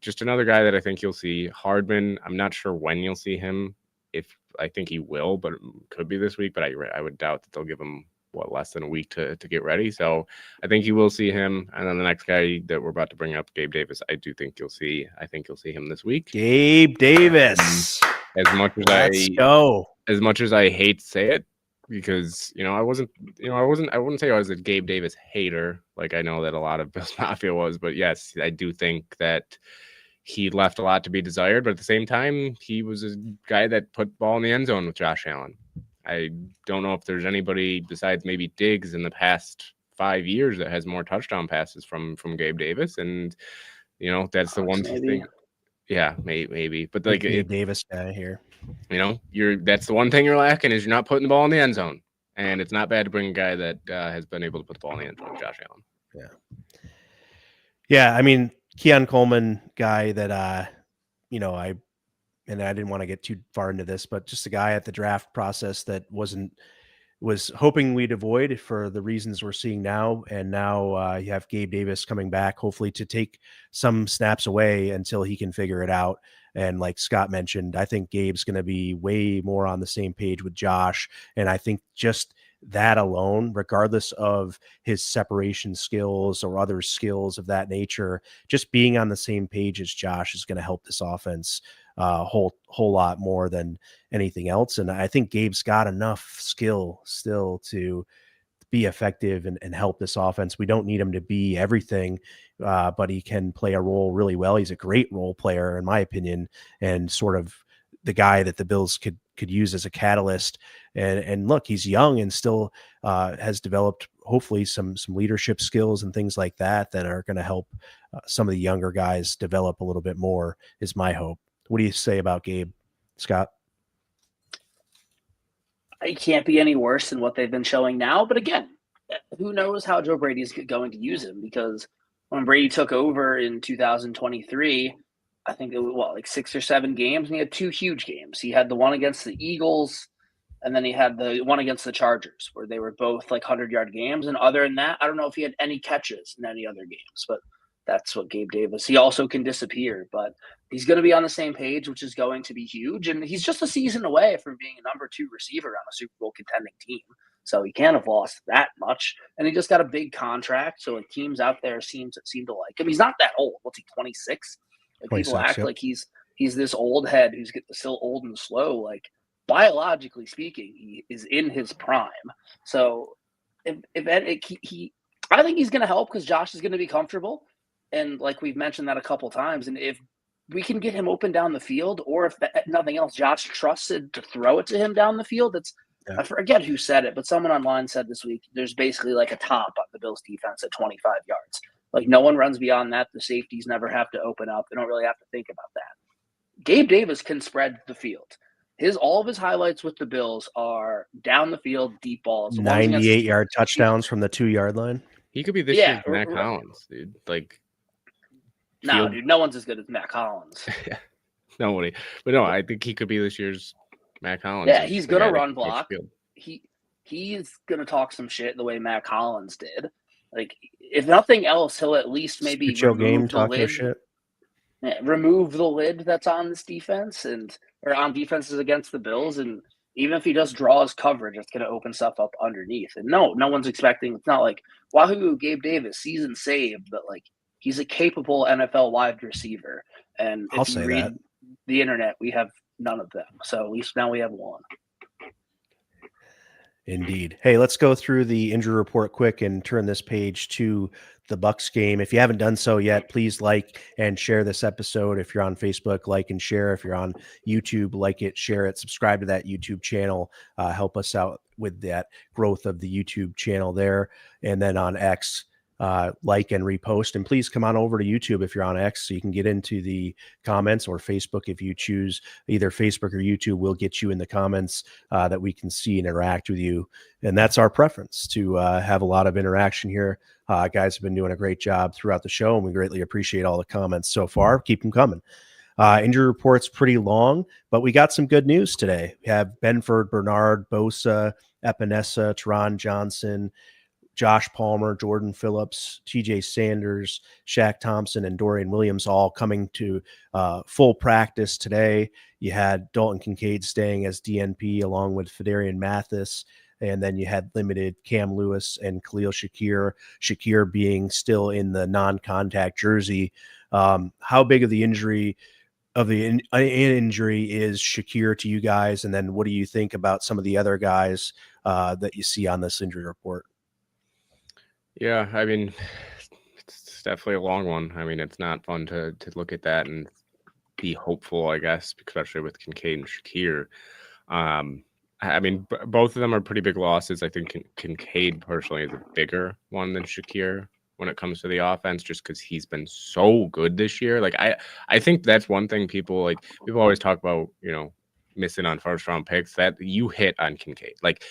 just another guy that I think you'll see. Hardman, I'm not sure when you'll see him. If I think he will, but it could be this week. But I would doubt that they'll give him less than a week to get ready. So I think you will see him. And then the next guy that we're about to bring up, Gabe Davis, I think you'll see him this week. Gabe Davis. As much as I hate to say it, because I wouldn't say I was a Gabe Davis hater. Like, I know that a lot of Bills Mafia was, but yes, I do think that he left a lot to be desired, but at the same time, he was a guy that put the ball in the end zone with Josh Allen. I don't know if there's anybody besides maybe Diggs in the past 5 years that has more touchdown passes from Gabe Davis, and that's the one thing. Yeah, maybe, but like Gabe Davis guy here. That's the one thing you're lacking is you're not putting the ball in the end zone, and it's not bad to bring a guy that has been able to put the ball in the end zone, Josh Allen. Yeah. I mean, Keon Coleman guy that I didn't want to get too far into this, but just a guy at the draft process that was hoping we'd avoid for the reasons we're seeing now. And now you have Gabe Davis coming back, hopefully to take some snaps away until he can figure it out. And like Scott mentioned, I think Gabe's going to be way more on the same page with Josh. And I think just that alone, regardless of his separation skills or other skills of that nature, just being on the same page as Josh is going to help this offense a whole lot more than anything else. And I think Gabe's got enough skill still to be effective and help this offense. We don't need him to be everything, but he can play a role really well. He's a great role player, in my opinion, and sort of the guy that the Bills could use as a catalyst. And look, he's young and still has developed hopefully some leadership skills and things like that are going to help some of the younger guys develop a little bit more, is my hope. What do you say about Gabe, Scott? It can't be any worse than what they've been showing now. But again, who knows how Joe Brady is going to use him, because when Brady took over in 2023, I think it was like 6 or 7 games, and he had 2 huge games. He had the one against the Eagles, and then he had the one against the Chargers, where they were both like 100-yard games. And other than that, I don't know if he had any catches in any other games, but that's what Gabe Davis. He also can disappear, but he's going to be on the same page, which is going to be huge. And he's just a season away from being a number 2 receiver on a Super Bowl contending team. So he can't have lost that much. And he just got a big contract. So like teams out there seem to like him. He's not that old. What's he, 26? Like 26, people act yep. like he's this old head who's still old and slow. Like biologically speaking, he is in his prime. So I think he's going to help because Josh is going to be comfortable. And like we've mentioned that a couple times. And if we can get him open down the field, or if nothing else, Josh trusted to throw it to him down the field, I forget who said it, but someone online said this week, there's basically like a top on the Bills defense at 25 yards. Like no one runs beyond that. The safeties never have to open up. They don't really have to think about that. Gabe Davis can spread the field. All of his highlights with the Bills are down the field, deep balls. 98-yard touchdowns from the 2-yard line. He could be this year's Matt Collins, dude. Like, dude, no one's as good as Matt Collins. Nobody. But no, I think he could be this year's Matt Collins. Yeah, he's going to run block. He's going to talk some shit the way Matt Collins did. Like, if nothing else, he'll at least maybe remove the lid that's on this defense or on defenses against the Bills. And even if he just draws coverage, it's going to open stuff up underneath. And no one's expecting. It's not like wahoo, Gabe Davis, season saved, but like he's a capable NFL wide receiver. And if you read the internet, we have none of them. So at least now we have one. Indeed. Hey, let's go through the injury report quick and turn this page to the Bucs game. If you haven't done so yet, please like and share this episode. If you're on Facebook, like and share. If you're on YouTube, like it, share it, subscribe to that YouTube channel. Help us out with that growth of the YouTube channel there. And then on X, like and repost, and please come on over to YouTube if you're on X so you can get into the comments, or Facebook if you choose either Facebook or YouTube will get you in the comments that we can see and interact with you. And that's our preference, to have a lot of interaction here. Guys have been doing a great job throughout the show, and we greatly appreciate all the comments so far. Keep them coming. Injury report's pretty long, but we got some good news today. We have Benford, Bernard, Bosa, Epinesa, Teron Johnson, Josh Palmer, Jordan Phillips, TJ Sanders, Shaq Thompson, and Dorian Williams all coming to full practice today. You had Dalton Kincaid staying as DNP along with Fedarian Mathis, and then you had limited Cam Lewis and Khalil Shakir. Shakir being still in the non-contact jersey. How big of the injury is Shakir to you guys? And then what do you think about some of the other guys that you see on this injury report? Yeah, I mean, it's definitely a long one. I mean, it's not fun to look at that and be hopeful, I guess, especially with Kincaid and Shakir. I mean, both of them are pretty big losses. I think Kincaid personally is a bigger one than Shakir when it comes to the offense, just because he's been so good this year. Like, I think that's one thing people always talk about, missing on first round picks, that you hit on Kincaid. Like,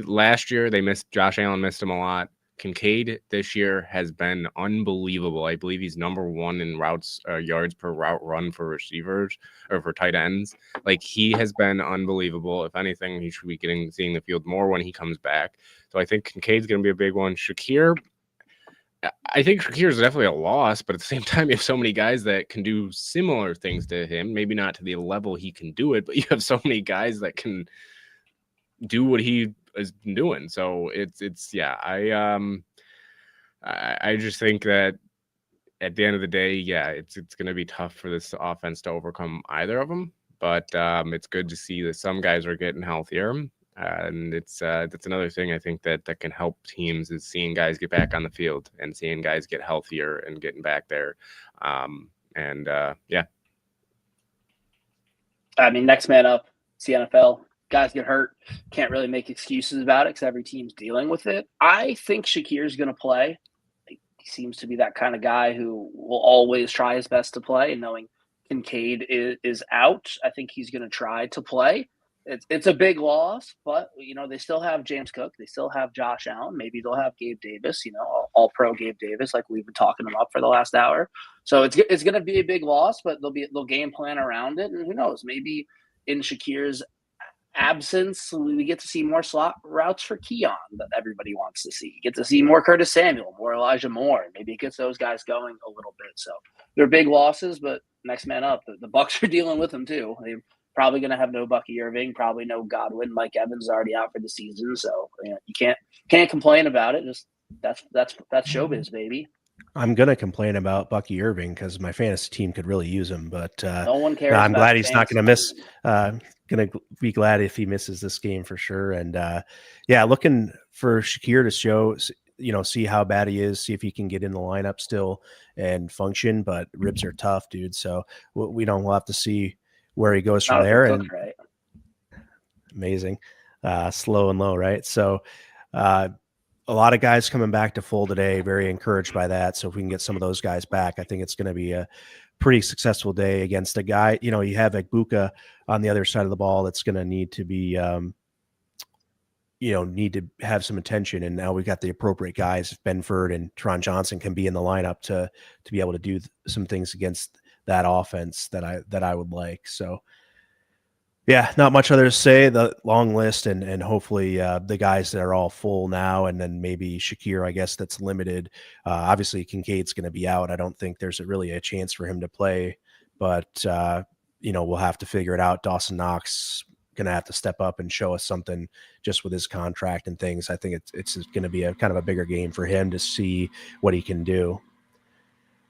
last year Josh Allen missed him a lot. Kincaid this year has been unbelievable. I believe he's number 1 in routes, yards per route run for receivers or for tight ends. Like, he has been unbelievable. If anything, he should be seeing the field more when he comes back. So I think Kincaid's going to be a big one. I think Shakir is definitely a loss, but at the same time, you have so many guys that can do similar things to him. Maybe not to the level he can do it, but you have so many guys that can do what he is doing. So I just think that at the end of the day, it's going to be tough for this offense to overcome either of them. But it's good to see that some guys are getting healthier, and that's another thing I think that can help teams, is seeing guys get back on the field and seeing guys get healthier and getting back there. I mean, next man up. It's the NFL. Guys get hurt. Can't really make excuses about it because every team's dealing with it. I think Shakir's going to play. He seems to be that kind of guy who will always try his best to play. And knowing Kincaid is out, I think he's going to try to play. It's a big loss, but they still have James Cook, they still have Josh Allen. Maybe they'll have Gabe Davis, all pro Gabe Davis, like we've been talking him up for the last hour. So it's going to be a big loss, but they'll game plan around it, and who knows? Maybe in Shakir's absence, we get to see more slot routes for Keon that everybody wants to see. You get to see more Curtis Samuel, more Elijah Moore. Maybe it gets those guys going a little bit. So they're big losses, but next man up. The Bucs are dealing with them too. They're probably going to have no Bucky Irving, probably no Godwin. Mike Evans is already out for the season, so you can't complain about it. Just that's showbiz, baby. I'm going to complain about Bucky Irving because my fantasy team could really use him, but no one cares. I'm about glad he's not going to miss. team. Going to be glad if he misses this game for sure. And looking for Shakir to show, see how bad he is, see if he can get in the lineup still and function. But ribs are tough, dude. So we'll have to see where he goes from there. And right. Amazing, slow and low, right? So. A lot of guys coming back to full today. Very encouraged by that. So if we can get some of those guys back, I think it's going to be a pretty successful day against a guy. You have Buka on the other side of the ball that's going to need to be, need to have some attention. And now we've got the appropriate guys. If Benford and Tron Johnson can be in the lineup to be able to do some things against that offense that I would like. So. Yeah, not much other to say. The long list, and hopefully the guys that are all full now, and then maybe Shakir, I guess that's limited. Obviously, Kincaid's going to be out. I don't think there's really a chance for him to play, but we'll have to figure it out. Dawson Knox going to have to step up and show us something just with his contract and things. I think it's going to be a kind of a bigger game for him to see what he can do.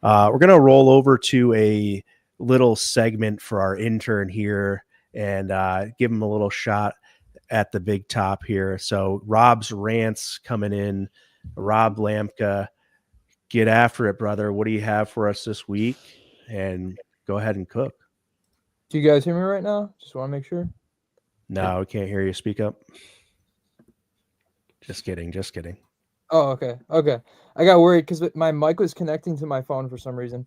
We're going to roll over to a little segment for our intern here. And give him a little shot at the big top here. So Rob's rants coming in. Rob Lamka, get after it, brother. What do you have for us this week? And go ahead and cook. Do you guys hear me right now? Just want to make sure. No, we can't hear you. Speak up. Just kidding. Oh, okay. I got worried because my mic was connecting to my phone for some reason.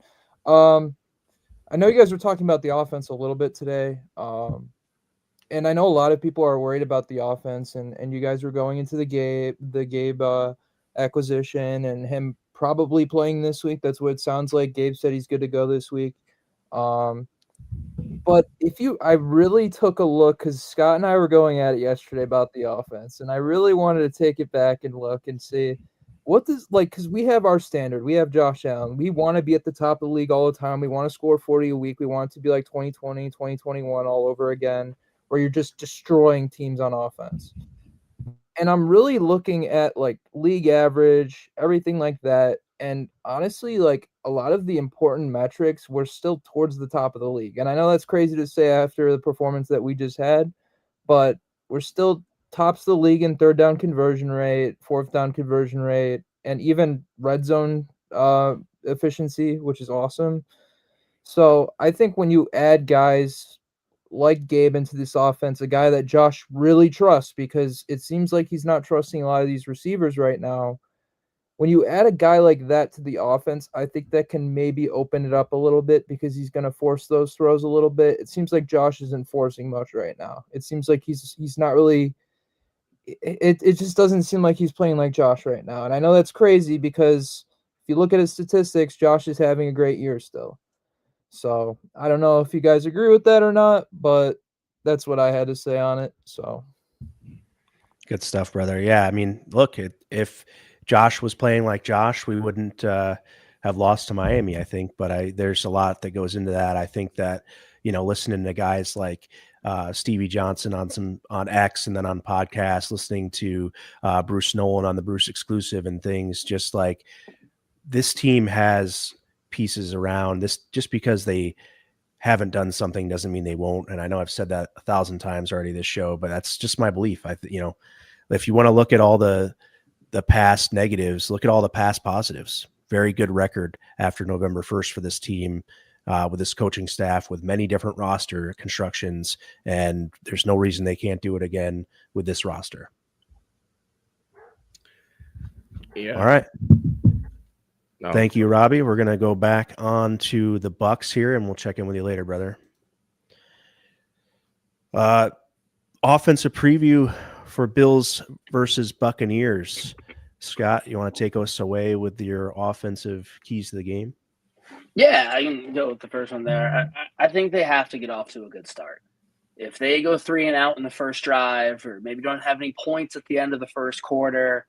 I know you guys were talking about the offense a little bit today. And I know a lot of people are worried about the offense, and you guys were going into the Gabe acquisition and him probably playing this week. That's what it sounds like. Gabe said he's good to go this week. But I really took a look, because Scott and I were going at it yesterday about the offense, and I really wanted to take it back and look and see because we have our standard. We have Josh Allen. We want to be at the top of the league all the time. We want to score 40 a week. We want it to be like 2020, 2021 all over again, where you're just destroying teams on offense. And I'm really looking at like league average, everything like that. And honestly, like a lot of the important metrics, we're still towards the top of the league. And I know that's crazy to say after the performance that we just had, but we're still tops the league in third down conversion rate, fourth down conversion rate, and even red zone efficiency, which is awesome. So I think when you add guys like Gabe into this offense, a guy that Josh really trusts, because it seems like he's not trusting a lot of these receivers right now. When you add a guy like that to the offense, I think that can maybe open it up a little bit, because he's going to force those throws a little bit. It seems like Josh isn't forcing much right now. It seems like he's not really – it just doesn't seem like he's playing like Josh right now. And I know that's crazy, because if you look at his statistics, Josh is having a great year still. So I don't know if you guys agree with that or not, but that's what I had to say on it. So good stuff, brother. Yeah, I mean, look, if Josh was playing like Josh, we wouldn't have lost to Miami, I think. But there's a lot that goes into that. I think that, listening to guys like Stevie Johnson on X and then on podcasts, listening to Bruce Nolan on the Bruce Exclusive and things, just like this team has pieces around this. Just because they haven't done something doesn't mean they won't. And I know I've said that 1,000 times already this show, but that's just my belief. If you want to look at all the past negatives, look at all the past positives. Very good record after November 1st for this team, with this coaching staff, with many different roster constructions, and there's no reason they can't do it again with this roster. Yeah. All right. No. Thank you, Robbie. We're going to go back on to the Bucs here, and we'll check in with you later, brother. offensive preview for Bills versus Buccaneers. Scott, you want to take us away with your offensive keys to the game? Yeah, I can go with the first one there. I think they have to get off to a good start. If they go 3-and-out in the first drive, or maybe don't have any points at the end of the first quarter,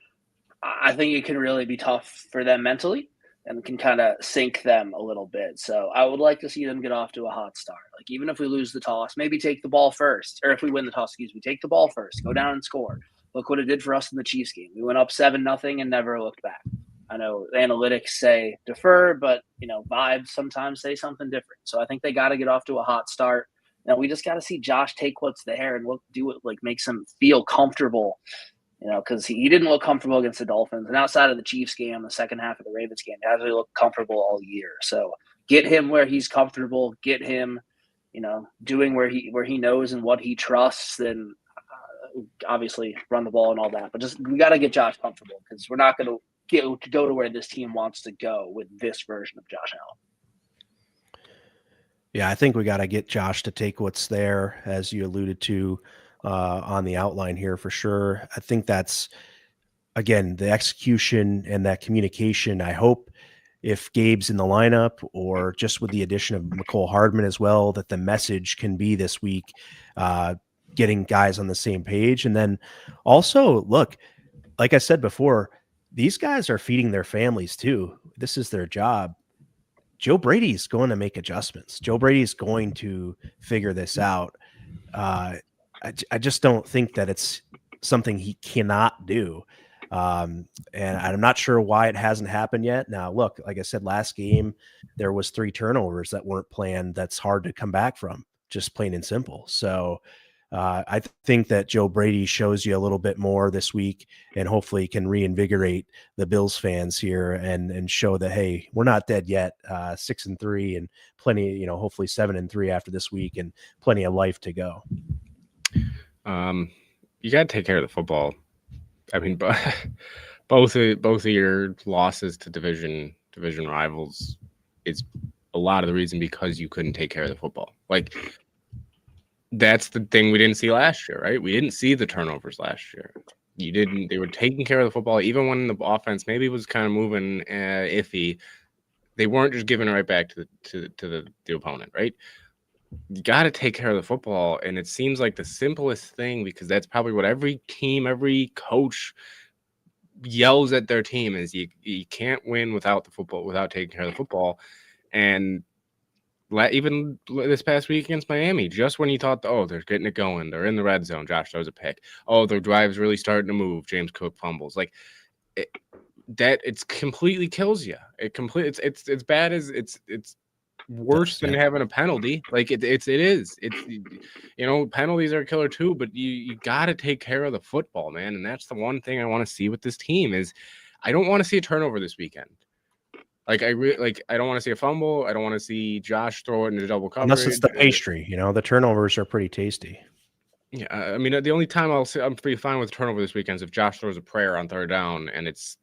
I think it can really be tough for them mentally and can kind of sink them a little bit. So I would like to see them get off to a hot start. Like, even if we lose the toss, maybe take the ball first. Or if we win the toss, take the ball first, go down and score. Look what it did for us in the Chiefs game. We went up 7-0 and never looked back. I know analytics say defer, but, vibes sometimes say something different. So I think they got to get off to a hot start. Now, we just got to see Josh take what's there and do it, makes him feel comfortable, because he didn't look comfortable against the Dolphins. And outside of the Chiefs game, the second half of the Ravens game, he hasn't really looked comfortable all year. So get him where he's comfortable, get him, doing where he knows and what he trusts, and obviously run the ball and all that. But we got to get Josh comfortable, because we're not going to go to where this team wants to go with this version of Josh Allen. Yeah, I think we got to get Josh to take what's there, as you alluded to on the outline here, for sure. I think that's, again, the execution and that communication. I hope if Gabe's in the lineup, or just with the addition of McCole Hardman as well, that the message can be this week, getting guys on the same page. And then also, look, like I said before, these guys are feeding their families too. This is their job. Joe Brady's going to make adjustments. Joe Brady's going to figure this out. I just don't think that it's something he cannot do. And I'm not sure why it hasn't happened yet. Now, look, like I said, last game, there was 3 turnovers that weren't planned. That's hard to come back from, just plain and simple. So I think that Joe Brady shows you a little bit more this week, and hopefully can reinvigorate the Bills fans here and show that, hey, we're not dead yet. 6-3 and plenty, hopefully 7-3 after this week, and plenty of life to go. You got to take care of the football. I mean, both of your losses to division rivals is a lot of the reason because you couldn't take care of the football. Like, that's the thing we didn't see last year, right? We didn't see the turnovers last year. They were taking care of the football, even when the offense maybe was kind of moving iffy. They weren't just giving it right back to the opponent, right? You got to take care of the football, and it seems like the simplest thing, because that's probably what every team, every coach yells at their team, is you can't win without the football, without taking care of the football. And even this past week against Miami, just when you thought, oh, they're getting it going, they're in the red zone, Josh throws a pick. Oh, their drive's really starting to move, James Cook fumbles. Like, it's completely kills you. It's bad as it's worse than having a penalty. Like, it is. Penalties are a killer too, but you got to take care of the football, man. And that's the one thing I want to see with this team is I don't want to see a turnover this weekend. Like, I don't want to see a fumble. I don't want to see Josh throw it into double coverage. Unless it's the pastry, the turnovers are pretty tasty. Yeah, I mean, the only time I'm pretty fine with turnover this weekend is if Josh throws a prayer on third down and it's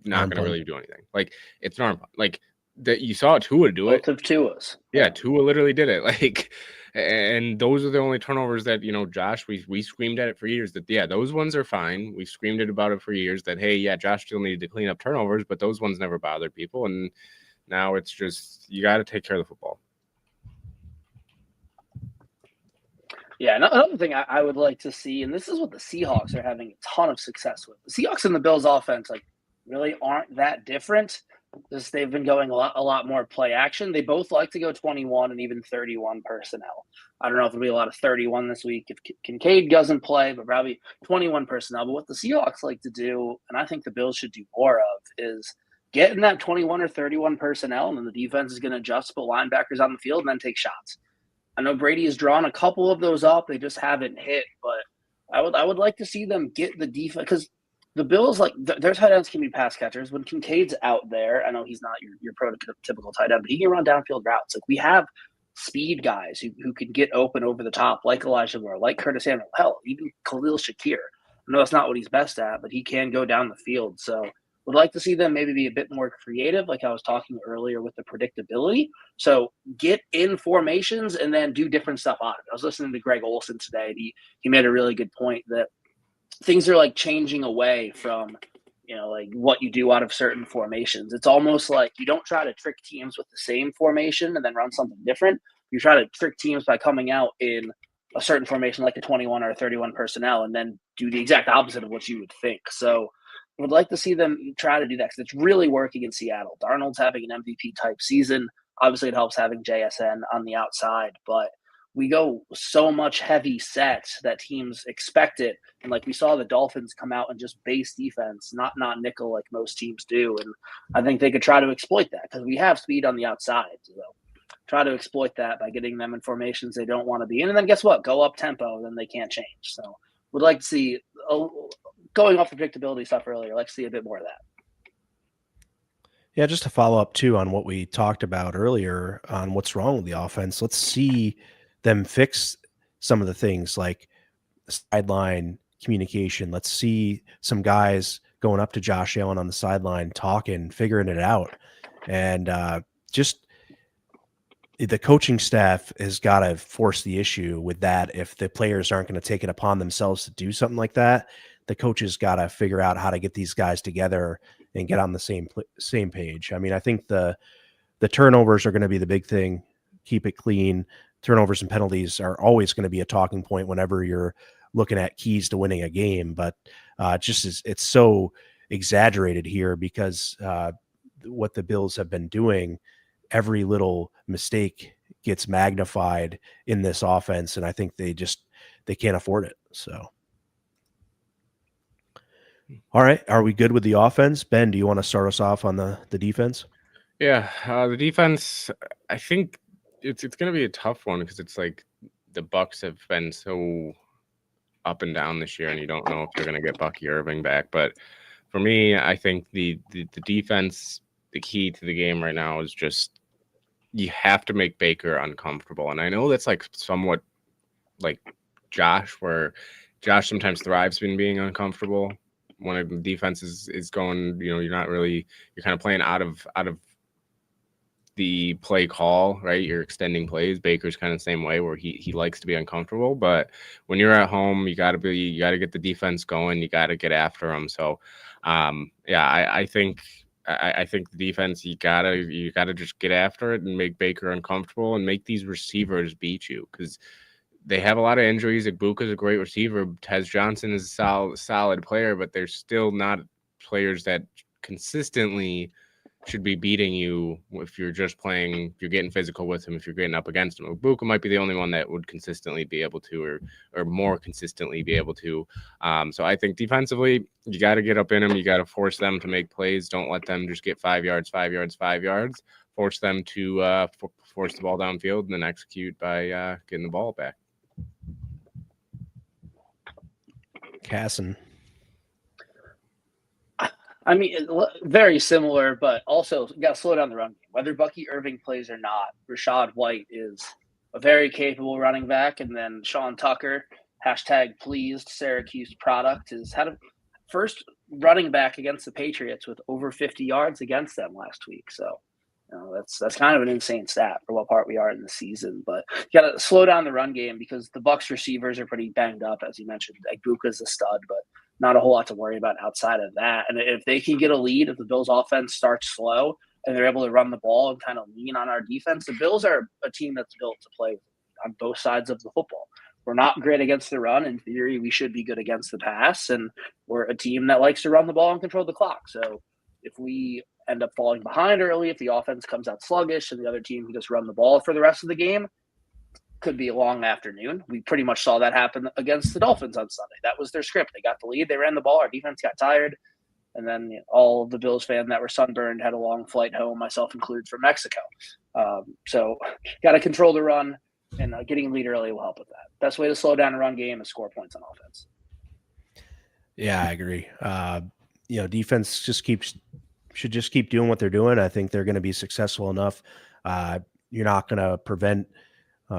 not going to really do anything. Like, it's not like that. You saw Tua do it. Both of Tua's. Yeah, Tua literally did it. Like, and those are the only turnovers that, Josh, we screamed at it for years that, yeah, those ones are fine. We screamed about it for years that, hey, yeah, Josh still needed to clean up turnovers, but those ones never bothered people. And now it's just, you got to take care of the football. Yeah, another thing I would like to see, and this is what the Seahawks are having a ton of success with. The Seahawks and the Bills offense, really aren't that different. Just they've been going a lot more play action. They both like to go 21 and even 31 personnel. I don't know if there'll be a lot of 31 this week if Kincaid doesn't play, but probably 21 personnel. But what the Seahawks like to do, and I think the Bills should do more of, is get in that 21 or 31 personnel, and then the defense is going to adjust, put linebackers on the field, and then take shots. I know Brady has drawn a couple of those up. They just haven't hit, but I would like to see them get the defense, because the Bills, their tight ends can be pass catchers. When Kincaid's out there, I know he's not your prototypical tight end, but he can run downfield routes. Like, we have speed guys who can get open over the top, like Elijah Moore, like Curtis Samuel, hell, even Khalil Shakir. I know that's not what he's best at, but he can go down the field. So Would like to see them maybe be a bit more creative, like I was talking earlier with the predictability. So get in formations and then do different stuff on it. I was listening to Greg Olson today. He made a really good point that things are like changing away from, like what you do out of certain formations. It's almost like you don't try to trick teams with the same formation and then run something different. You try to trick teams by coming out in a certain formation, like a 21 or a 31 personnel, and then do the exact opposite of what you would think. So I would like to see them try to do that because it's really working in Seattle. Darnold's having an MVP type season. Obviously, it helps having JSN on the outside, but we go so much heavy set that teams expect it. And like we saw the Dolphins come out and just base defense, not nickel like most teams do. And I think they could try to exploit that because we have speed on the outside. So try to exploit that by getting them in formations they don't want to be in. And then guess what? Go up tempo, then they can't change. So would like to see, going off the predictability stuff earlier, like to see a bit more of that. Yeah, just to follow up too on what we talked about earlier on what's wrong with the offense. Let's see them fix some of the things like sideline communication. Let's see some guys going up to Josh Allen on the sideline, talking, figuring it out. And just the coaching staff has got to force the issue with that. If the players aren't going to take it upon themselves to do something like that, the coaches got to figure out how to get these guys together and get on the same page. I mean, I think the turnovers are going to be the big thing. Keep it clean. Turnovers and penalties are always going to be a talking point whenever you're looking at keys to winning a game, but it's so exaggerated here because what the Bills have been doing, every little mistake gets magnified in this offense, and I think they can't afford it. So, all right, are we good with the offense? Ben, do you want to start us off on the defense? Yeah, the defense, I think it's going to be a tough one because it's like the Bucs have been so up and down this year, and you don't know if they're going to get Bucky Irving back. But for me, I think the defense, the key to the game right now is just you have to make Baker uncomfortable. And I know that's like somewhat like Josh, where Josh sometimes thrives in being uncomfortable when the defense is going, you're not really, you're kind of playing out of the play call, right? You're extending plays. Baker's kind of the same way where he likes to be uncomfortable, but when you're at home, you got to get the defense going. You got to get after them. So, I think the defense, you gotta just get after it and make Baker uncomfortable and make these receivers beat you because they have a lot of injuries. Igbuka's a great receiver. Tez Johnson is a solid player, but they're still not players that consistently should be beating you if you're just playing, if you're getting physical with him, if you're getting up against him. Igbuka might be the only one that would consistently be able to, or more consistently be able to. So I think defensively, you got to get up in them. You got to force them to make plays. Don't let them just get 5 yards. Force them to force the ball downfield and then execute by getting the ball back. Casson. I mean, very similar, but also got to slow down the run game. Whether Bucky Irving plays or not, Rashad White is a very capable running back. And then Sean Tucker, #pleased Syracuse product, has had a first running back against the Patriots with over 50 yards against them last week. So that's kind of an insane stat for what part we are in the season. But you got to slow down the run game because the Bucs receivers are pretty banged up, as you mentioned. Igbuka's a stud, but not a whole lot to worry about outside of that. And if they can get a lead, if the Bills offense starts slow and they're able to run the ball and kind of lean on our defense, the Bills are a team that's built to play on both sides of the football. We're not great against the run. In theory, we should be good against the pass. And we're a team that likes to run the ball and control the clock. So if we end up falling behind early, if the offense comes out sluggish and the other team can just run the ball for the rest of the game, could be a long afternoon. We pretty much saw that happen against the Dolphins on Sunday. That was their script. They got the lead. They ran the ball. Our defense got tired. And then all of the Bills fans that were sunburned had a long flight home, myself included, from Mexico. So got to control the run, and getting a lead early will help with that. Best way to slow down a run game is score points on offense. Yeah, I agree. Defense should just keep doing what they're doing. I think they're going to be successful enough. You're not going to prevent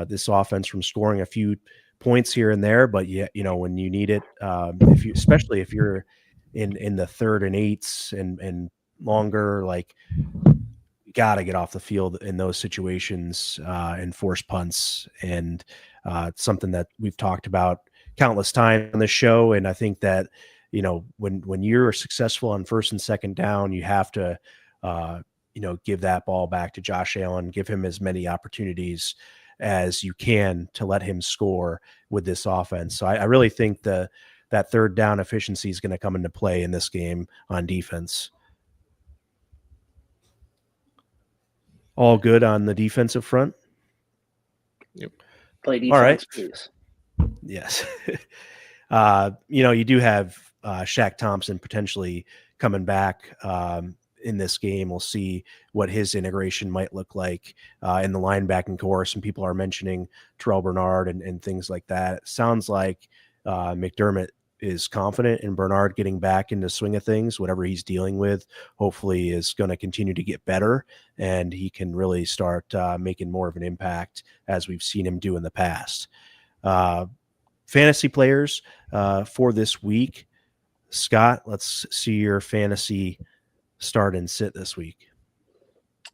this offense from scoring a few points here and there, but when you need it, especially if you're in the 3rd and 8s and longer, like, you got to get off the field in those situations and force punts. And something that we've talked about countless times on this show. And I think that, when you're successful on 1st and 2nd down, you have to, give that ball back to Josh Allen, give him as many opportunities as you can to let him score with this offense. So I really think that 3rd down efficiency is going to come into play in this game on defense. All good on the defensive front? Yep. Play defense, All right. please. Yes. You do have Shaq Thompson potentially coming back in this game. We'll see what his integration might look like in the linebacking course. And people are mentioning Terrell Bernard and things like that. It sounds like McDermott is confident in Bernard getting back into swing of things. Whatever he's dealing with, hopefully is going to continue to get better, and he can really start making more of an impact as we've seen him do in the past. Fantasy players for this week. Scott, let's see your fantasy start and sit this week.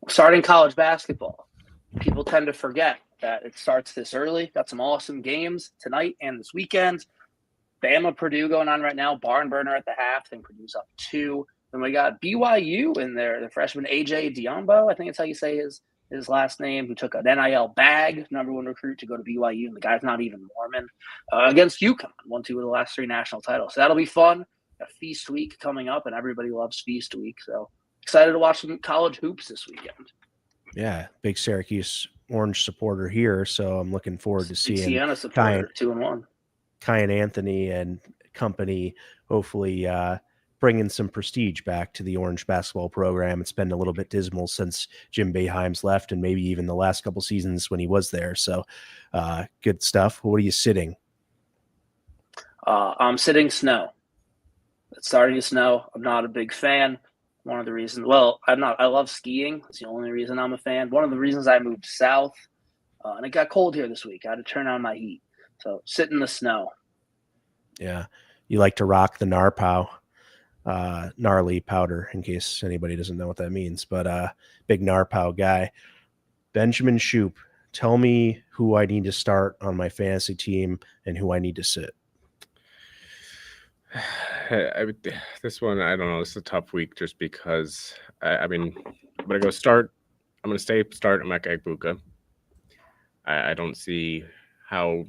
Starting college basketball. People tend to forget that it starts this early. Got some awesome games tonight and this weekend. Bama, Purdue going on right now. Barn burner at the half. I think Purdue's up 2. Then we got BYU in there. The freshman AJ Diombo, I think that's how you say his last name, who took an NIL bag, number 1 recruit to go to BYU, and the guy's not even Mormon, against UConn, won 2 of the last 3 national titles. So that'll be fun. A feast week coming up, and everybody loves feast week. So excited to watch some college hoops this weekend. Yeah, big Syracuse Orange supporter here, so I'm looking forward to seeing Siena supporter, 2-1. Kyan Anthony and company hopefully bringing some prestige back to the Orange basketball program. It's been a little bit dismal since Jim Boeheim's left, and maybe even the last couple seasons when he was there. So good stuff. What are you sitting? I'm sitting snow. It's starting to snow. I'm not a big fan. One of the reasons, I love skiing. It's the only reason I'm a fan. One of the reasons I moved south, and it got cold here this week. I had to turn on my heat. So sit in the snow. Yeah. You like to rock the Narpow, gnarly powder, in case anybody doesn't know what that means, but big Narpow guy. Benjamin Shoop, tell me who I need to start on my fantasy team and who I need to sit. This one, I don't know. This is a tough week just because, I'm going to go start. I'm going to start Emeka Egbuka. I don't see how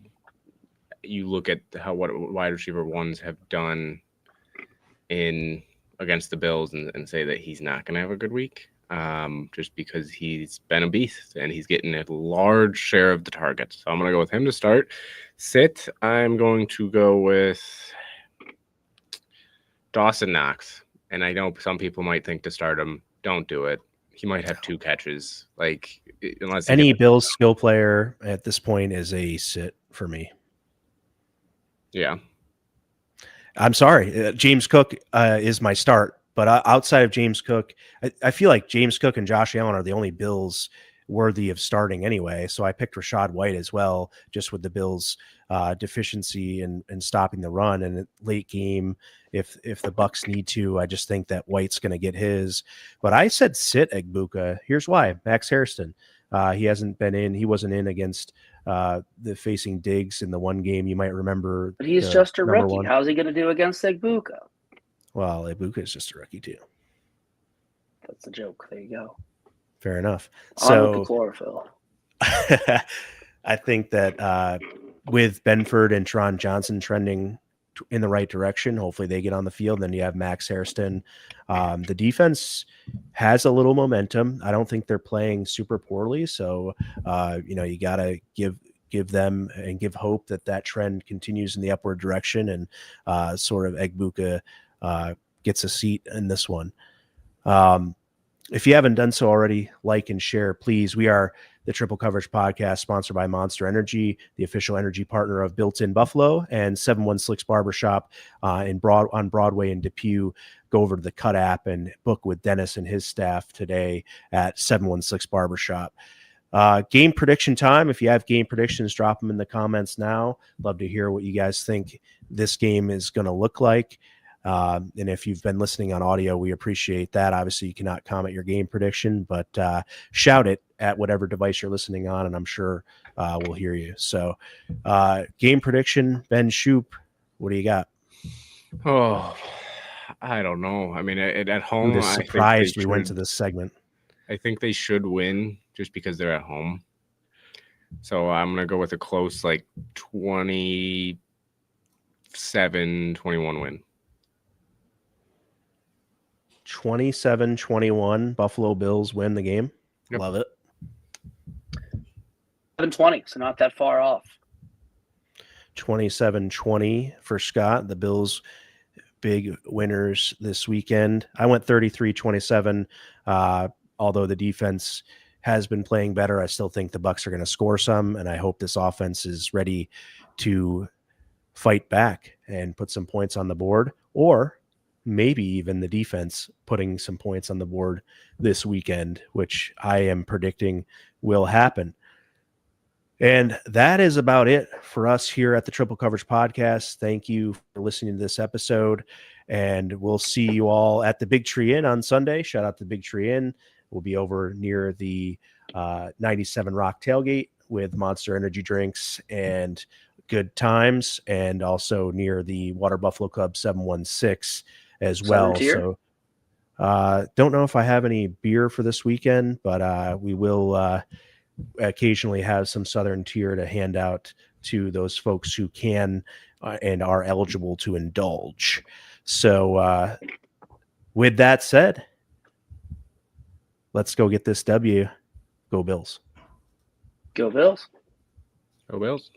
you look at what wide receiver ones have done against the Bills and say that he's not going to have a good week, just because he's been a beast and he's getting a large share of the targets. So I'm going to go with him to start. Sit, I'm going to go with Dawson Knox. And I know some people might think to start him. Don't do it. He might have 2 catches. Unless any Bills skill player at this point is a sit for me. Yeah. I'm sorry. James Cook is my start, but outside of James Cook, I feel like James Cook and Josh Allen are the only Bills worthy of starting anyway. So I picked Rachaad White as well, just with the Bills' deficiency in stopping the run. And late game, if the Bucs need to, I just think that White's going to get his. But I said sit Egbuka. Here's why. Max Hairston. He hasn't been in. He wasn't in against the facing Diggs in the one game. You might remember. But he's just a rookie. How's he going to do against Egbuka? Well, Egbuka is just a rookie too. That's the joke. There you go. Fair enough. On with the chlorophyll. I think that with Benford and Tron Johnson trending in the right direction, hopefully they get on the field. Then you have Max Hairston. The defense has a little momentum. I don't think they're playing super poorly. So, you got to give them and give hope that trend continues in the upward direction, and sort of Egbuka gets a seat in this one. If you haven't done so already, like and share, please. We are the Triple Coverage Podcast, sponsored by Monster Energy, the official energy partner of Built-In Buffalo, and 716 Barbershop on Broadway in Depew. Go over to the Cut app and book with Dennis and his staff today at 716 Barbershop. Game prediction time. If you have game predictions, drop them in the comments now. Love to hear what you guys think this game is going to look like. And if you've been listening on audio, we appreciate that. Obviously, you cannot comment your game prediction, but shout it at whatever device you're listening on, and I'm sure we'll hear you. So, game prediction, Ben Shoop, what do you got? Oh, I don't know. I mean, at home, Who'd have I think surprised they we went to should. this segment? I think they should win just because they're at home. So I'm going to go with a close, like 27-21 win. 27-21, Buffalo Bills win the game. Yep. Love it. 7-20, so not that far off. 27-20 for Scott. The Bills big winners this weekend. I went 33-27. Although the defense has been playing better, I still think the Bucs are going to score some, and I hope this offense is ready to fight back and put some points on the board, or maybe even the defense putting some points on the board this weekend, which I am predicting will happen. And that is about it for us here at the Triple Coverage Podcast. Thank you for listening to this episode, and we'll see you all at the Big Tree Inn on Sunday. Shout out to the Big Tree Inn. We'll be over near the 97 Rock Tailgate with Monster Energy drinks and good times, and also near the Water Buffalo Club 716 as well. So don't know if I have any beer for this weekend, but we will occasionally have some Southern Tier to hand out to those folks who can and are eligible to indulge. So with that said, let's go get this W. Go Bills. Go Bills. Go Bills.